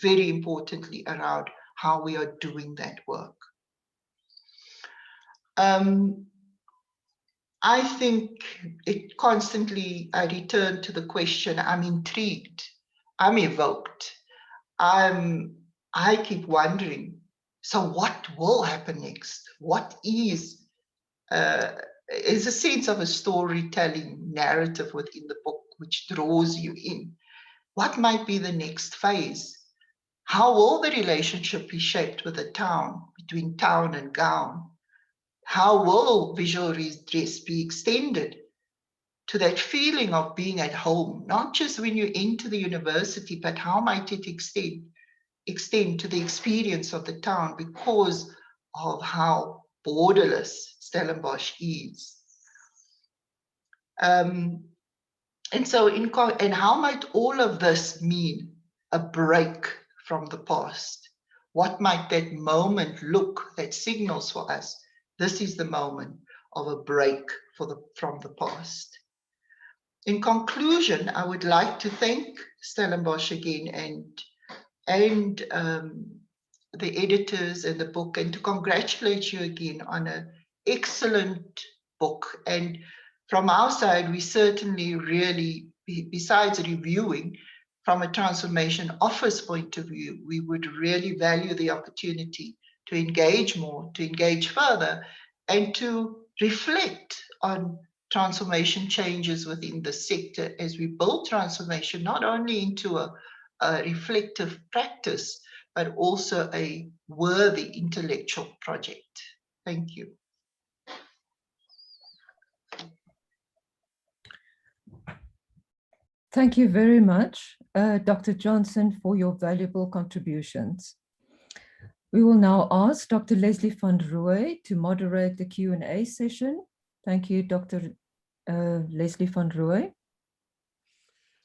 very importantly around how we are doing that work. I think I return to the question, I'm intrigued, I'm evoked, I keep wondering, so what will happen next? What is a sense of a storytelling narrative within the book which draws you in. What might be the next phase? How will the relationship be shaped with the town, between town and gown? How will visual redress be extended to that feeling of being at home, not just when you enter the university, but how might it extend to the experience of the town because of how borderless Stellenbosch is? And how might all of this mean a break from the past? What might that moment look that signals for us? This is the moment of a break from the past. In conclusion, I would like to thank Stellenbosch again and the editors and the book, and to congratulate you again on an excellent book. And from our side, we certainly really, besides reviewing from a transformation office point of view, we would really value the opportunity to engage more, to engage further, and to reflect on transformation changes within the sector as we build transformation not only into a reflective practice, but also a worthy intellectual project. Thank you. Thank you very much, Dr. Johnson, for your valuable contributions. We will now ask Dr. Leslie van Rooi to moderate the Q&A session. Thank you, Dr. Leslie van Rooi.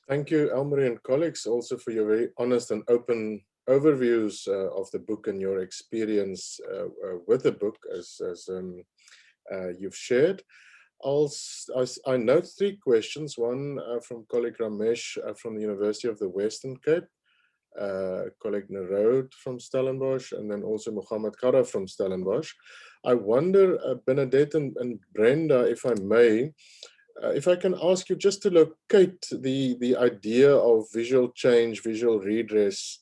Thank you, Elmarie and colleagues, also for your very honest and open overviews of the book and your experience with the book as you've shared. I note 3 questions, one from colleague Ramesh from the University of the Western Cape, colleague Nerode from Stellenbosch, and then also Mohammed Kara from Stellenbosch. I wonder, Bernadette and Brenda, if I may, if I can ask you just to locate the idea of visual change, visual redress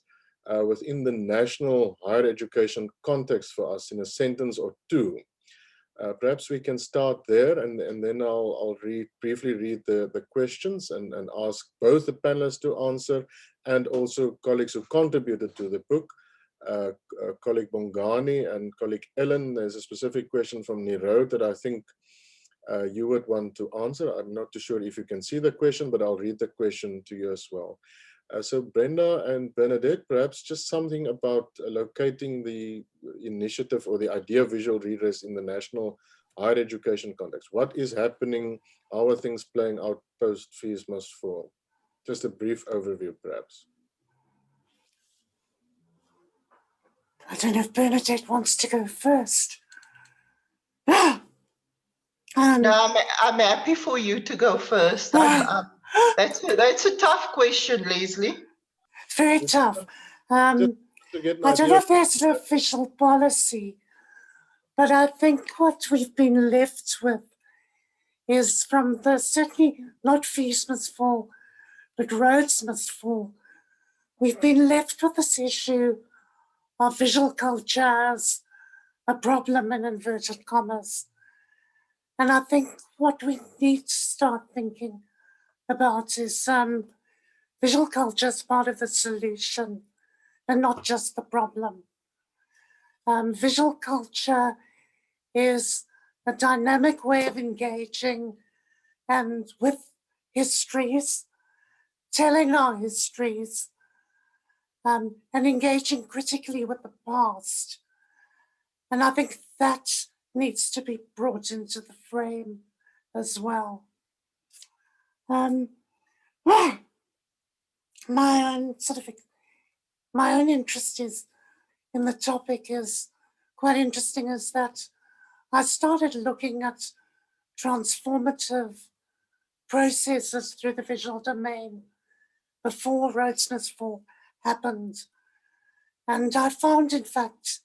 within the national higher education context for us in a sentence or 2. Perhaps we can start there, and then I'll briefly read the questions and ask both the panelists to answer, and also colleagues who contributed to the book, colleague Bongani and colleague Ellen. There's a specific question from Nero that I think you would want to answer. I'm not too sure if you can see the question, but I'll read the question to you as well. So Brenda and Bernadette, perhaps just something about locating the initiative or the idea of visual redress in the national higher education context. What is happening? How are things playing out post fees must fall? Just a brief overview, perhaps. I don't know if Bernadette wants to go first. No, I'm happy for you to go first. That's a tough question, Leslie. very tough. I don't know if there's an official policy, but I think what we've been left with is from the, certainly not fees must fall, but roads must fall. We've been left with this issue of visual culture as a problem in inverted commas. And I think what we need to start thinking about is visual culture as part of the solution and not just the problem. Visual culture is a dynamic way of engaging and with histories, telling our histories, and engaging critically with the past. And I think that needs to be brought into the frame as well. My own interest is in the topic is quite interesting, is that I started looking at transformative processes through the visual domain before Roads Must Fall happened. And I found, in fact,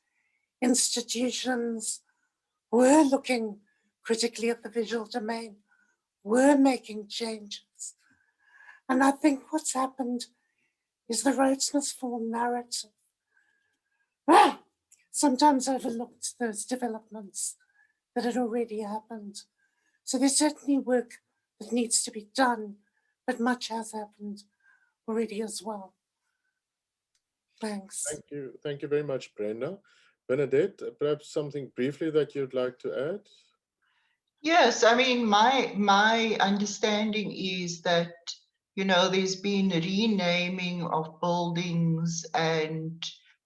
institutions were looking critically at the visual domain, were making changes. And I think what's happened is the Roads Must Fall narrative sometimes overlooked those developments that had already happened. So there's certainly work that needs to be done, but much has happened already as well. Thanks. Thank you very much, Brenda. Bernadette, perhaps something briefly that you'd like to add? Yes, I mean, my understanding is that, you know, there's been renaming of buildings and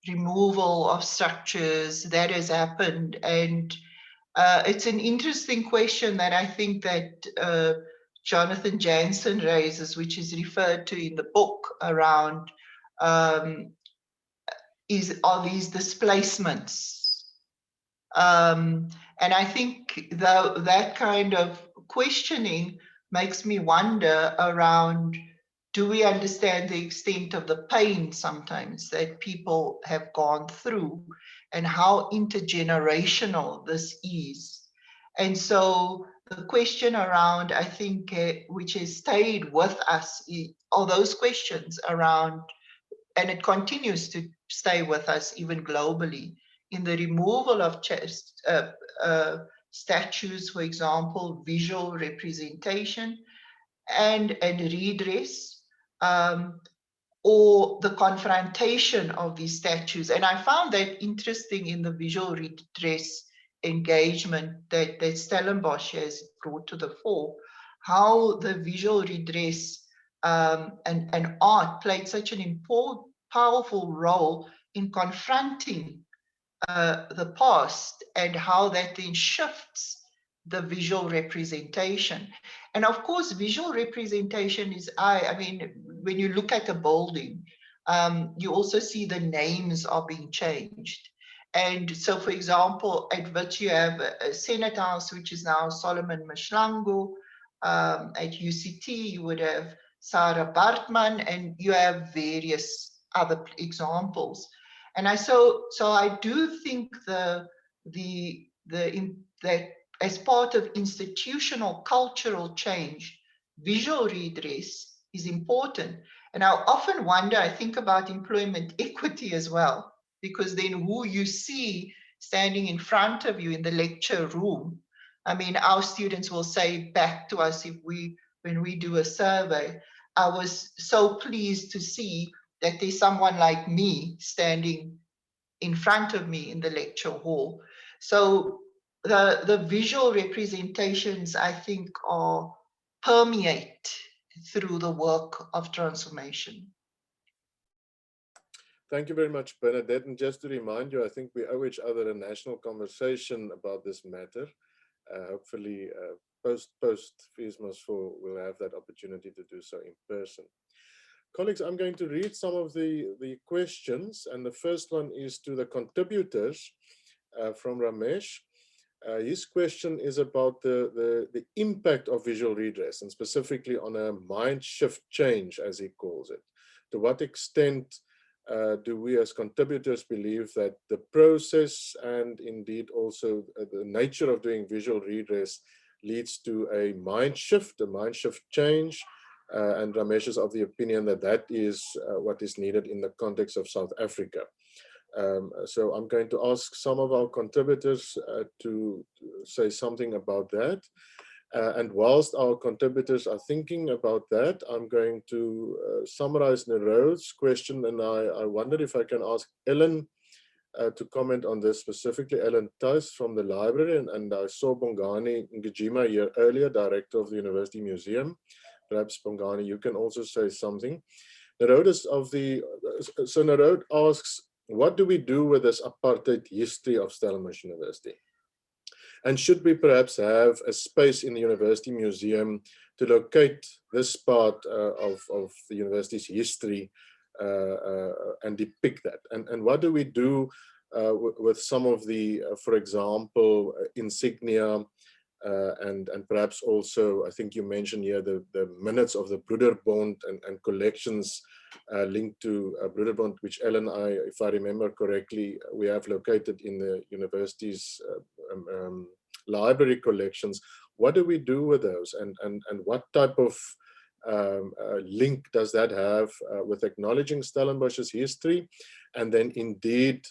removal of structures that has happened. And it's an interesting question that I think that Jonathan Jansen raises, which is referred to in the book around are these displacements? And I think that kind of questioning makes me wonder around, do we understand the extent of the pain sometimes that people have gone through and how intergenerational this is? And so the question around, I think, which has stayed with us, are those questions around, and it continues to stay with us even globally, in the removal of statues, for example, visual representation and redress, or the confrontation of these statues. And I found that interesting in the visual redress engagement that Stellenbosch has brought to the fore, how the visual redress and art played such an important, powerful role in confronting the past, and how that then shifts the visual representation. And of course, visual representation is, I mean, when you look at a building, you also see the names are being changed. And so, for example, at Wits you have a Senate House, which is now Solomon Mashlangu. At UCT, you would have Sarah Bartman, and you have various other examples. And so I do think that as part of institutional cultural change, visual redress is important. And I often wonder, I think about employment equity as well, because then who you see standing in front of you in the lecture room, I mean, our students will say back to us when we do a survey, I was so pleased to see that there's someone like me standing in front of me in the lecture hall. So the visual representations, I think, permeate through the work of transformation. Thank you very much, Bernadette. And just to remind you, I think we owe each other a national conversation about this matter. Hopefully, post FISMAS4, we'll have that opportunity to do so in person. Colleagues, I'm going to read some of the questions, and the first one is to the contributors from Ramesh. His question is about the impact of visual redress, and specifically on a mind shift change, as he calls it. To what extent do we as contributors believe that the process and indeed also the nature of doing visual redress leads to a mind shift change? And Ramesh is of the opinion that that is what is needed in the context of South Africa. So I'm going to ask some of our contributors to say something about that. And whilst our contributors are thinking about that, I'm going to summarize Nero's question, and I wonder if I can ask Ellen to comment on this specifically. Ellen Thuis from the library, and I saw Bongani Ngijima here earlier, director of the University Museum. Perhaps Bongani, you can also say something. Nero asks, what do we do with this apartheid history of Stellenbosch University? And should we perhaps have a space in the University Museum to locate this part of the university's history and depict that? And what do we do with some of the, for example, insignia and perhaps also, I think you mentioned here, the minutes of the Broederbond and collections linked to Broederbond, which Ellen, if I remember correctly, we have located in the university's library collections. What do we do with those, and what type of link does that have with acknowledging Stellenbosch's history, and then indeed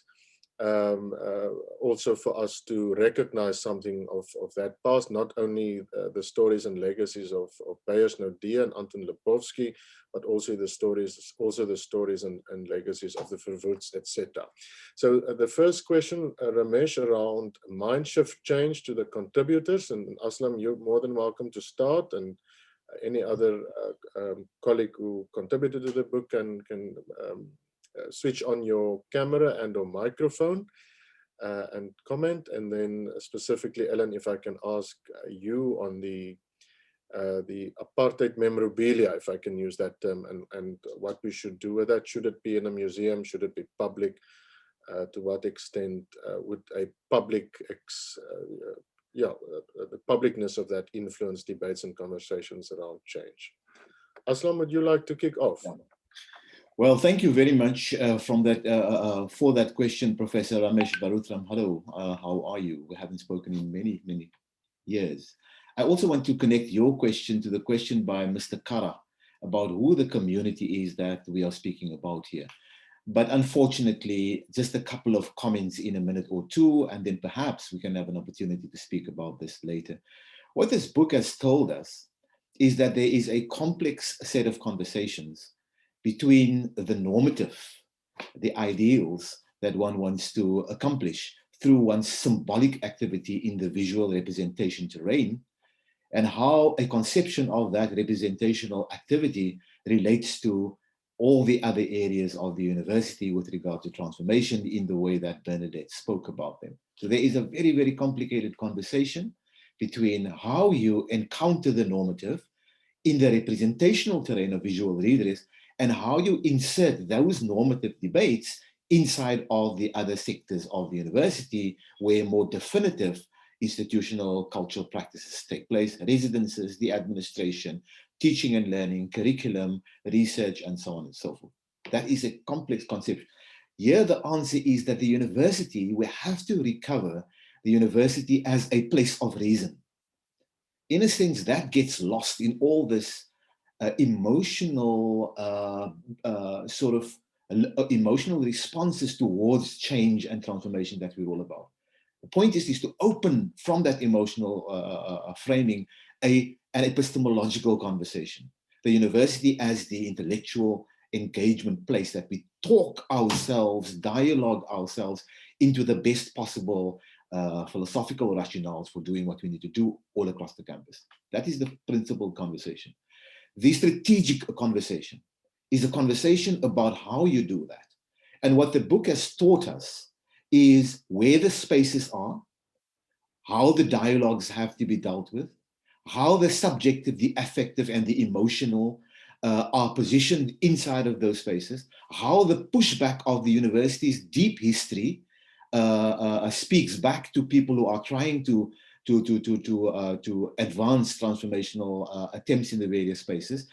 also for us to recognize something of that past, not only the stories and legacies of Beyers Naudé and Anton Lipovsky, but also the stories and legacies of the Verwoerds, etc. So the first question, Ramesh, around mind shift change to the contributors, and Aslam, you're more than welcome to start, and any other colleague who contributed to the book can switch on your camera and or microphone and comment. And then specifically, Ellen, if I can ask you on the apartheid memorabilia, if I can use that term, and what we should do with that. Should it be in a museum? Should it be public? To what extent would a public, the publicness of that influence debates and conversations around change? Aslam, would you like to kick off? Well, thank you very much for that question, Professor Ramesh Barutram. Hello, how are you? We haven't spoken in many years. I also want to connect your question to the question by Mr. Kara about who the community is that we are speaking about here. But unfortunately, just a couple of comments in a minute or two, and then perhaps we can have an opportunity to speak about this later. What this book has told us is that there is a complex set of conversations between the normative, the ideals that one wants to accomplish through one's symbolic activity in the visual representation terrain, and how a conception of that representational activity relates to all the other areas of the university with regard to transformation in the way that Bernadette spoke about them. So there is a very, very complicated conversation between how you encounter the normative in the representational terrain of visual redress and how you insert those normative debates inside of the other sectors of the university where more definitive institutional cultural practices take place, residences, the administration, teaching and learning, curriculum, research, and so on and so forth. That is a complex concept. Here the answer is that the university, we have to recover the university as a place of reason. In a sense, that gets lost in all this emotional emotional responses towards change and transformation that we're all about. The point is to open from that emotional framing an epistemological conversation. The university as the intellectual engagement place that we talk ourselves, dialogue ourselves into the best possible philosophical rationales for doing what we need to do all across the campus. That is the principal conversation. The strategic conversation is a conversation about how you do that. And what the book has taught us is where the spaces are, how the dialogues have to be dealt with, how the subjective, the affective, and the emotional are positioned inside of those spaces, how the pushback of the university's deep history speaks back to people who are trying to advance transformational attempts in the various spaces.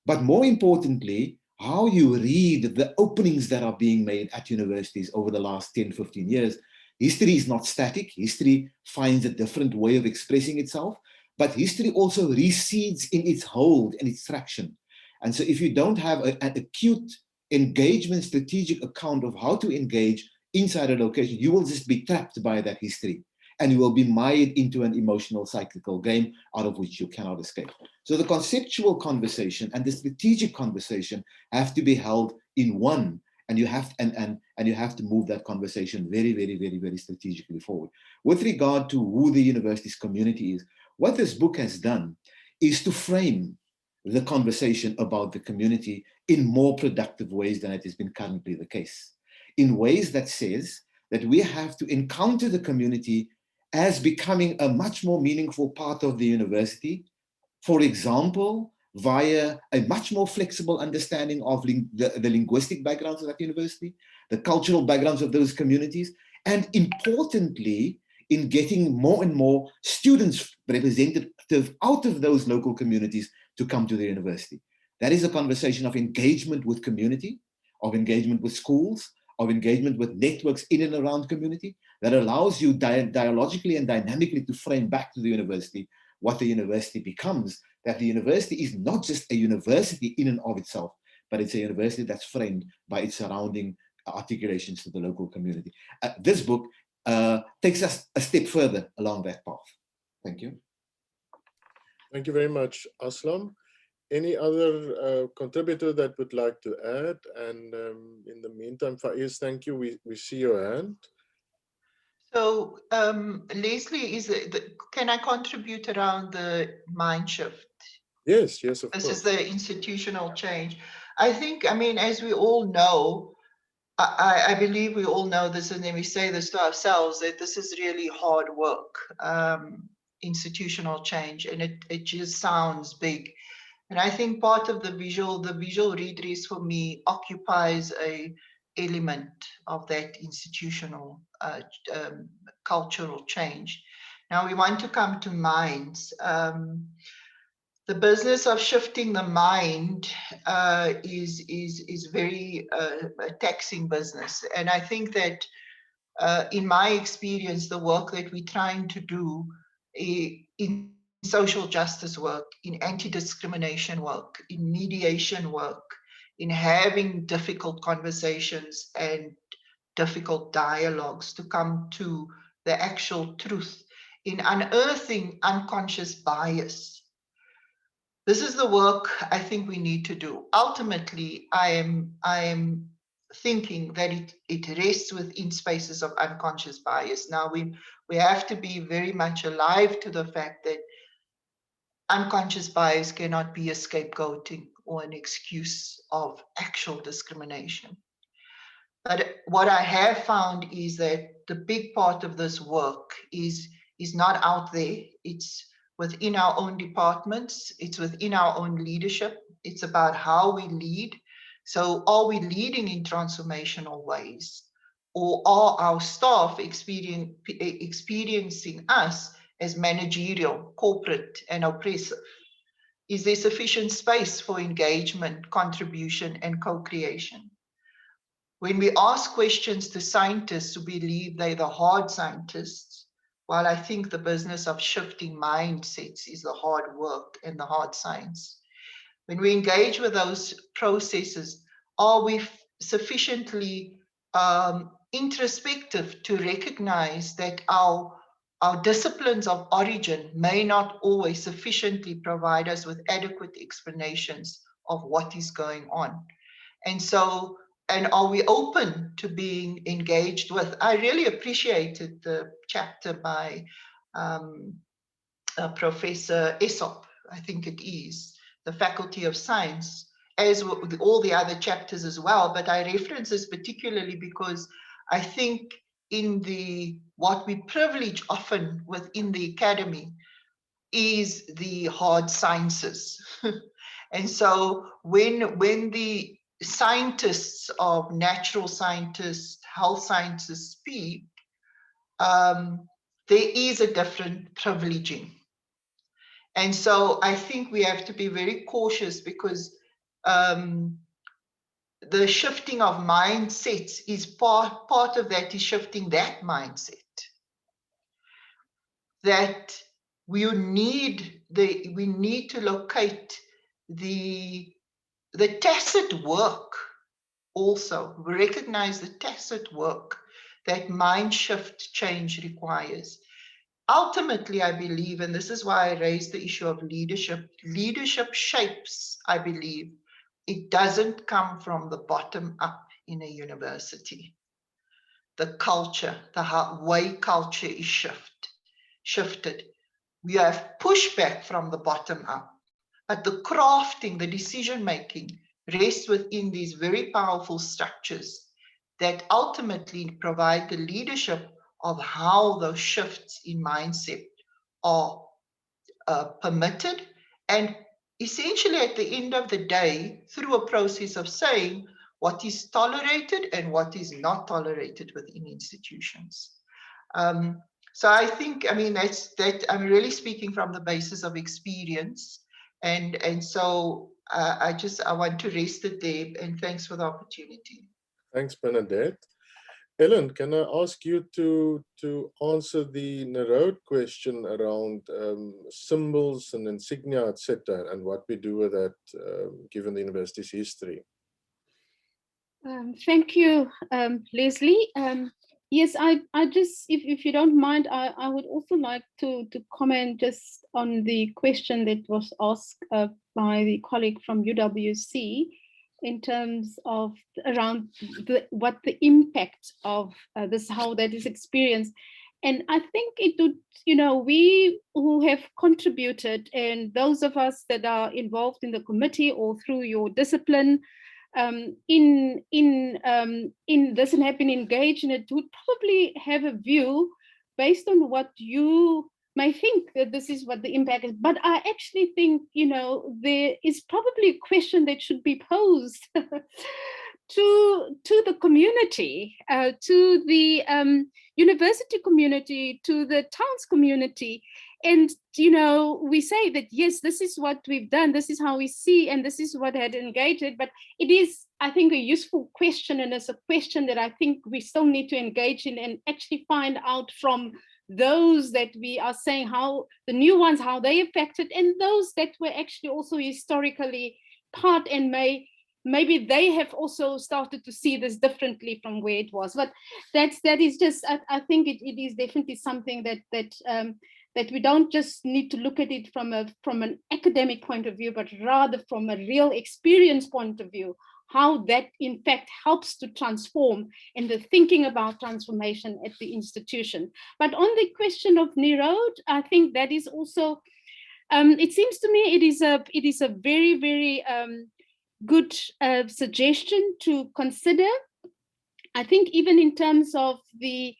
But more importantly, how you read the openings that are being made at universities over the last 10, 15 years. History is not static. History finds a different way of expressing itself, but history also recedes in its hold and its traction. And so if you don't have an acute engagement, strategic account of how to engage inside a location, you will just be trapped by that history. And you will be mired into an emotional cyclical game out of which you cannot escape. So the conceptual conversation and the strategic conversation have to be held in one, and you have to move that conversation very, very, very, very strategically forward. With regard to who the university's community is, what this book has done is to frame the conversation about the community in more productive ways than it has been currently the case. In ways that says that we have to encounter the community as becoming a much more meaningful part of the university, for example, via a much more flexible understanding of the linguistic backgrounds of that university, the cultural backgrounds of those communities, and importantly, in getting more and more students representative out of those local communities to come to the university. That is a conversation of engagement with community, of engagement with schools, of engagement with networks in and around community that allows you dialogically and dynamically to frame back to the university what the university becomes, that the university is not just a university in and of itself, but it's a university that's framed by its surrounding articulations to the local community. This book takes us a step further along that path. Thank you. Thank you very much, Aslam. Any other contributor that would like to add? And in the meantime, Faiz, thank you. We see your hand. So Leslie, can I contribute around the mind shift? Yes, yes, of course. This is the institutional change. I think, I mean, as we all know, I believe we all know this, and then we say this to ourselves, that this is really hard work, institutional change, and it just sounds big. And I think part of the visual redress for me occupies a element of that institutional cultural change. Now we want to come to minds. The business of shifting the mind is very taxing business. And I think that in my experience, the work that we're trying to do in social justice work, in anti-discrimination work, in mediation work, in having difficult conversations and difficult dialogues to come to the actual truth, in unearthing unconscious bias. This is the work I think we need to do. Ultimately, I am thinking that it rests within spaces of unconscious bias. Now we have to be very much alive to the fact that unconscious bias cannot be a scapegoating or an excuse of actual discrimination. But what I have found is that the big part of this work is not out there. It's within our own departments. It's within our own leadership. It's about how we lead. So are we leading in transformational ways? Or are our staff experiencing us as managerial, corporate, and oppressive? Is there sufficient space for engagement, contribution, and co-creation? When we ask questions to scientists who believe they're the hard scientists, while I think the business of shifting mindsets is the hard work and the hard science. When we engage with those processes, are we sufficiently introspective to recognize that our disciplines of origin may not always sufficiently provide us with adequate explanations of what is going on? And are we open to being engaged with? I really appreciated the chapter by Professor Aesop, I think it is, the Faculty of Science, as with all the other chapters as well. But I reference this particularly because I think in what we privilege often within the academy is the hard sciences. And so when the scientists of natural scientists, health sciences speak, there is a different privileging. And so I think we have to be very cautious because the shifting of mindsets is part of that is shifting that mindset. That we need to locate the tacit work also. We recognize the tacit work that mind shift change requires. Ultimately, I believe, and this is why I raised the issue of leadership, leadership shapes, I believe, it doesn't come from the bottom up in a university. The culture, the way culture is shifted. We have pushback from the bottom up, but the crafting, the decision-making rests within these very powerful structures that ultimately provide the leadership of how those shifts in mindset are permitted, and essentially at the end of the day, through a process of saying what is tolerated and what is not tolerated within institutions. So I think, I mean, that I'm really speaking from the basis of experience, and so I want to rest it there, and thanks for the opportunity. Thanks, Bernadette. Ellen, can I ask you to answer the Nerode question around symbols and insignia, etc., and what we do with that, given the university's history? Thank you, Leslie. Yes, I just, if you don't mind, I would also like to comment just on the question that was asked by the colleague from UWC in terms of around what the impact of this, how that is experienced. And I think it would, we who have contributed, and those of us that are involved in the committee or through your discipline, in this and have been engaged in it, would probably have a view based on what you may think that this is what the impact is. But I actually think, there is probably a question that should be posed to the community, to the university community, to the town's community. And, we say that, yes, this is what we've done, this is how we see, and this is what had engaged it. But it is, I think, a useful question, and it's a question that I think we still need to engage in and actually find out from those that we are saying how the new ones, how they affected, and those that were actually also historically part, and maybe they have also started to see this differently from where it was. But that is just, I think it is definitely something that we don't just need to look at it from an academic point of view, but rather from a real experience point of view, how that in fact helps to transform in the thinking about transformation at the institution. But on the question of Nirod, I think that is also, it seems to me it is a very, very good suggestion to consider. I think even in terms of the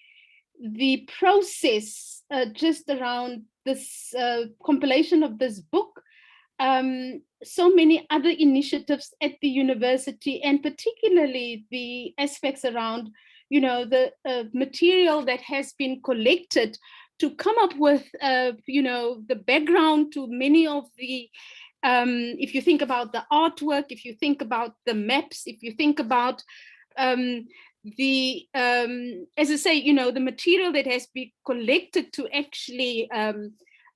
process just around this compilation of this book, so many other initiatives at the university, and particularly the aspects around, you know, the material that has been collected to come up with, you know, the background to many of the, if you think about the artwork, if you think about the maps, if you think about as I say, you know, the material that has been collected to actually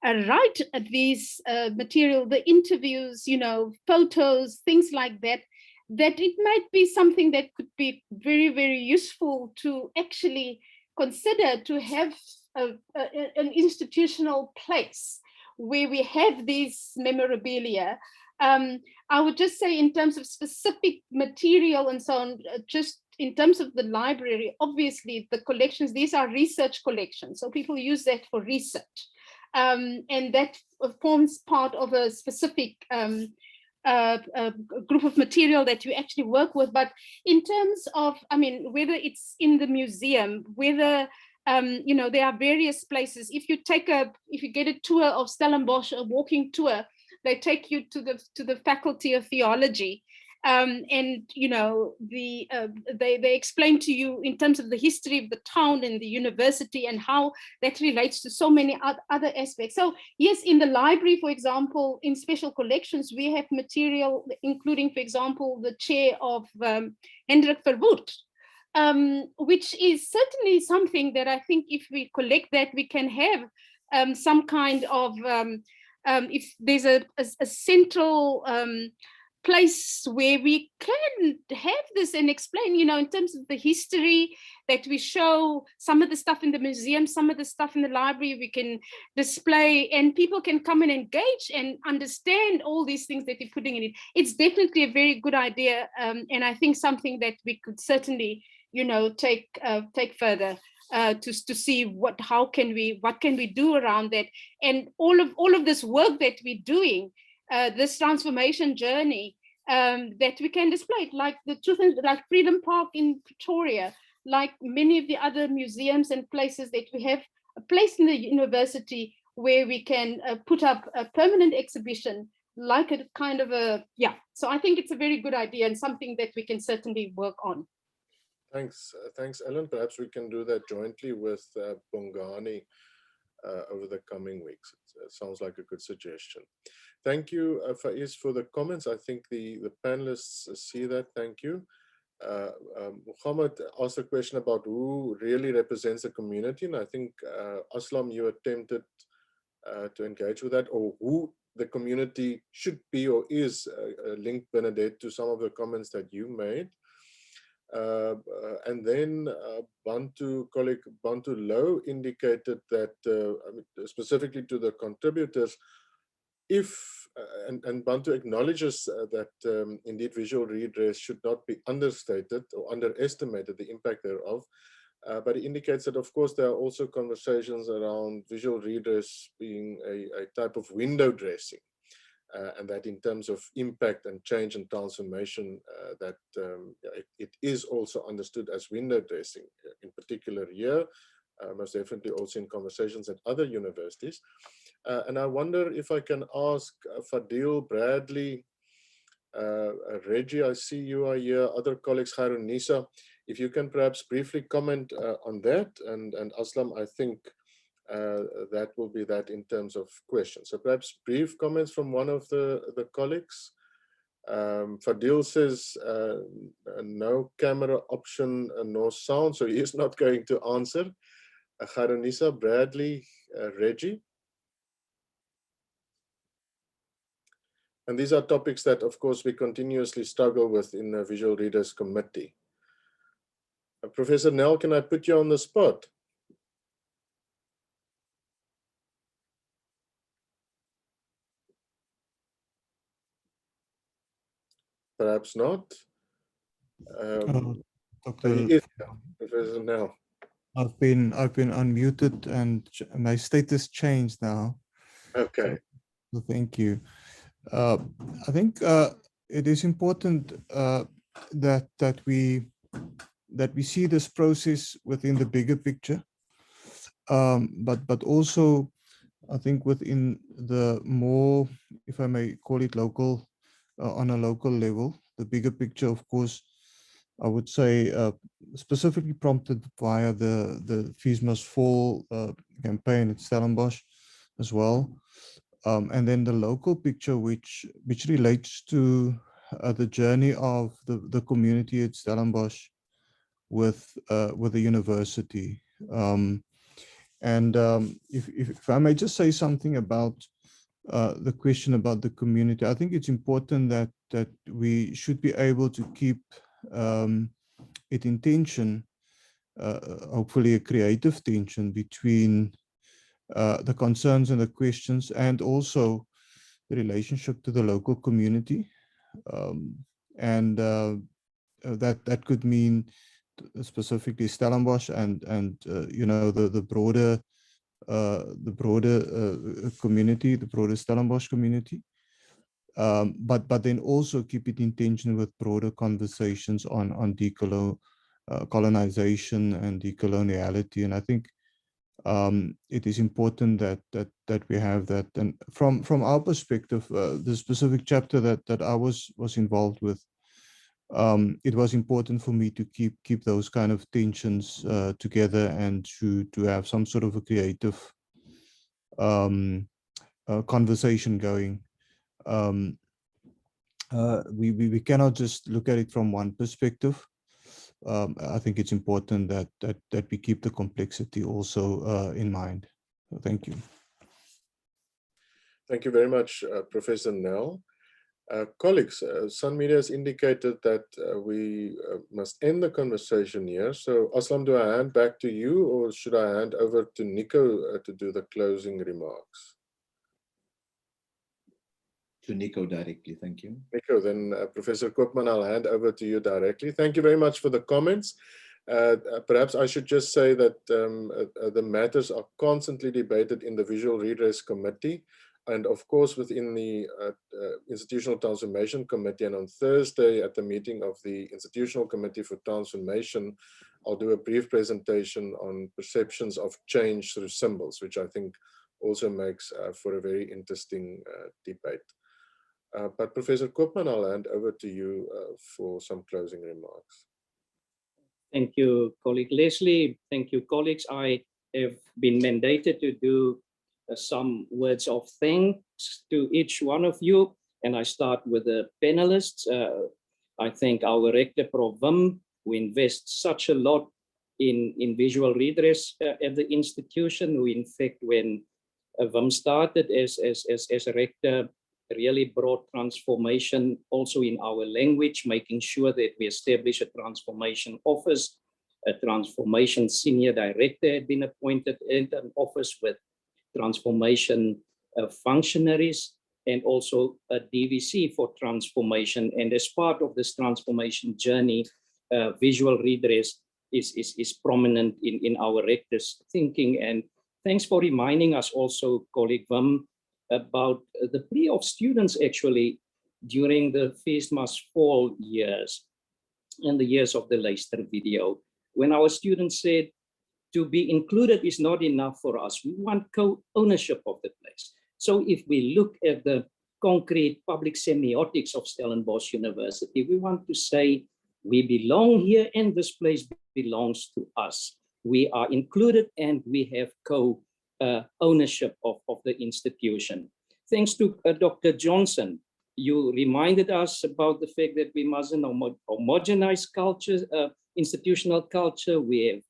write these material, the interviews, you know, photos, things like that, that it might be something that could be very, very useful to actually consider, to have an institutional place where we have these memorabilia. I would just say in terms of specific material and so on, just in terms of the library, obviously the collections, these are research collections. So people use that for research. And that forms part of a specific group of material that you actually work with. But in terms of, I mean, whether it's in the museum, whether you know, there are various places. If you get a tour of Stellenbosch, a walking tour, they take you to the Faculty of Theology, and you know, they explain to you in terms of the history of the town and the university and how that relates to so many other aspects. So yes, in the library, for example, in special collections, we have material including, for example, the chair of Hendrik Verwoerd, which is certainly something that I think if we collect that, we can have some kind of, if there's a central place where we can have this and explain, you know, in terms of the history, that we show some of the stuff in the museum, some of the stuff in the library, we can display, and people can come and engage and understand all these things that you're putting in it. It's definitely a very good idea, and I think something that we could certainly, you know, take further to see what can we do around that, and all of this work that we're doing, this transformation journey, that we can display, like the truth, like Freedom Park in Pretoria, like many of the other museums and places that we have a place in the university where we can put up a permanent exhibition, like a kind of a, yeah. So I think it's a very good idea and something that we can certainly work on. Thanks, Ellen. Perhaps we can do that jointly with Bongani over the coming weeks. It sounds like a good suggestion. Thank you, Faiz, for the comments. I think the panelists see that. Thank you. Muhammad asked a question about who really represents the community, and I think Aslam, you attempted to engage with that, or who the community should be or is, linked, Bernadette, to some of the comments that you made. And then colleague Bantu Low indicated that, specifically to the contributors, and Bantu acknowledges that indeed visual redress should not be understated or underestimated, the impact thereof, but it indicates that, of course, there are also conversations around visual redress being a type of window dressing. And that in terms of impact and change and transformation, that it is also understood as window dressing, in particular here, most definitely also in conversations at other universities. And I wonder if I can ask Fadil, Bradley, Reggie, I see you are here, other colleagues, Harun, Nisa, if you can perhaps briefly comment on that, and Aslam, I think that will be that in terms of questions. So perhaps brief comments from one of the colleagues. Fadil says no camera option, no sound, so he is not going to answer. Garonisa, Bradley, Reggie. And these are topics that, of course, we continuously struggle with in the Visual Readers Committee. Professor Nell, can I put you on the spot? Perhaps not. Dr. Professor Nell. I've been unmuted and my status changed now. Okay. So thank you. I think it is important that we see this process within the bigger picture, but also I think within the more, if I may call it local, on a local level, the bigger picture, of course, I would say specifically prompted via the Fees Must Fall campaign at Stellenbosch as well. And then the local picture, which relates to the journey of the community at Stellenbosch with the university. If I may just say something about the question about the community, I think it's important that we should be able to keep it in tension, hopefully a creative tension between the concerns and the questions, and also the relationship to the local community, that could mean specifically Stellenbosch and you know the broader community, the broader Stellenbosch community, but then also keep it in tension with broader conversations on colonization and decoloniality. And I think it is important that we have that. And from our perspective, the specific chapter that I was involved with, it was important for me to keep those kind of tensions together and to have some sort of a creative conversation going. We cannot just look at it from one perspective. I think it's important that we keep the complexity also in mind. Thank you. Thank you very much, Professor Nell. Colleagues, Sun Media has indicated that we must end the conversation here. So Aslam, do I hand back to you, or should I hand over to Nico to do the closing remarks? To Nico directly, thank you. Nico, then Professor Koopman, I'll hand over to you directly. Thank you very much for the comments. Perhaps I should just say that the matters are constantly debated in the Visual Redress Committee, and of course within the Institutional Transformation Committee. And on Thursday at the meeting of the Institutional Committee for Transformation, I'll do a brief presentation on perceptions of change through symbols, which I think also makes for a very interesting debate. But Professor Koopman, I'll hand over to you for some closing remarks. Thank you, colleague Leslie. Thank you, colleagues. I have been mandated to do some words of thanks to each one of you. And I start with the panelists. I thank our rector, Prof Wim, who invests such a lot in visual redress at the institution, who in fact, when Wim started as a rector, really brought transformation also in our language, making sure that we establish a transformation office. A transformation senior director had been appointed, and an office with transformation functionaries, and also a DVC for transformation. And as part of this transformation journey, visual redress is prominent in our rector's thinking. And thanks for reminding us also, colleague Wim, about the plea of students actually during the Fees Must Fall years and the years of the Leicester video, when our students said to be included is not enough for us. We want co-ownership of the place. So if we look at the concrete public semiotics of Stellenbosch University, we want to say we belong here and this place belongs to us. We are included and we have ownership of the institution. Thanks to Dr. Johnson, you reminded us about the fact that we mustn't homogenize culture, institutional culture. We have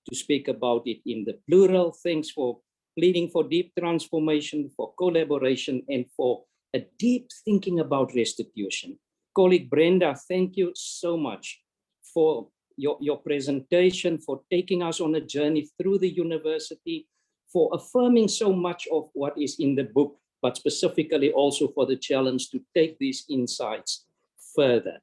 to speak about it in the plural. Thanks for pleading for deep transformation, for collaboration, and for a deep thinking about restitution. Colleague Brenda, thank you so much for your presentation, for taking us on a journey through the university, for affirming so much of what is in the book, but specifically also for the challenge to take these insights further.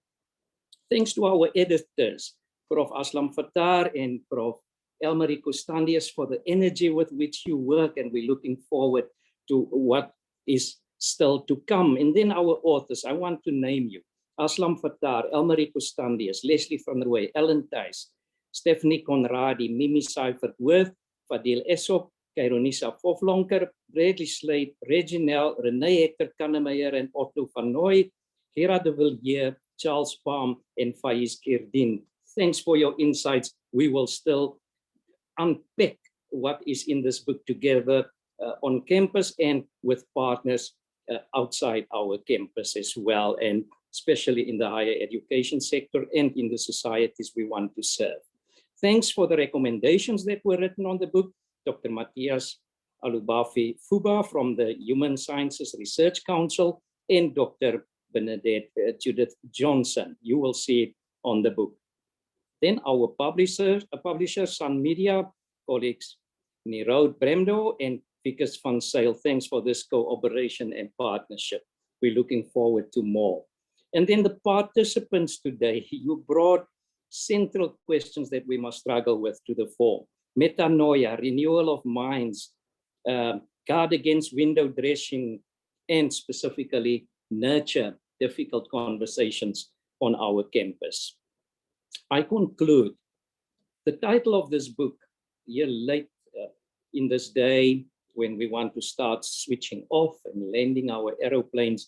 Thanks to our editors, Prof Aslam Fataar and Prof Elmarie Costandius, for the energy with which you work, and we're looking forward to what is still to come. And then our authors, I want to name you: Aslam Fataar, Elmarie Costandius, Leslie van Rooi, Ellen Thijs, Stephanie Conradi, Mimi Seifert-Worth, Fadil Essop, Kaironisa Vovlonker, Bradley Slade, Reginald, Renee Hector Kannemeyer, and Otto van Nooy, Gerard de Villiers, Charles Palm, and Faiz Kirdin. Thanks for your insights. We will still unpack what is in this book together on campus and with partners outside our campus as well, and especially in the higher education sector and in the societies we want to serve. Thanks for the recommendations that were written on the book. Dr. Matthias Alubafi Fuba from the Human Sciences Research Council and Dr. Bernadette Johnson. You will see it on the book. Then our publisher, Sun Media, colleagues Niraud Bremdo and Vickers van Zyl. Thanks for this cooperation and partnership. We're looking forward to more. And then the participants today, you brought central questions that we must struggle with to the fore. Metanoia, renewal of minds, guard against window dressing, and specifically nurture difficult conversations on our campus. I conclude, the title of this book, here late in this day when we want to start switching off and landing our aeroplanes,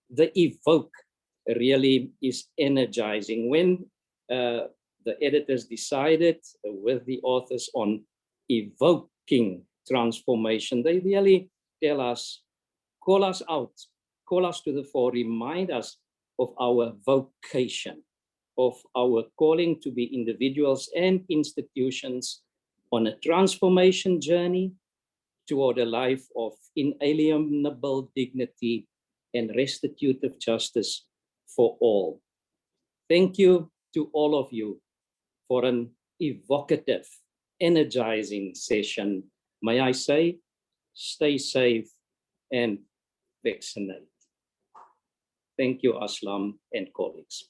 the evoke really is energizing. When the editors decided with the authors on evoking transformation, they really tell us, call us out, call us to the fore, remind us of our vocation, of our calling to be individuals and institutions on a transformation journey toward a life of inalienable dignity and restitutive justice for all. Thank you to all of you for an evocative, energizing session. May I say, stay safe and vaccinate. Thank you, Aslam and colleagues.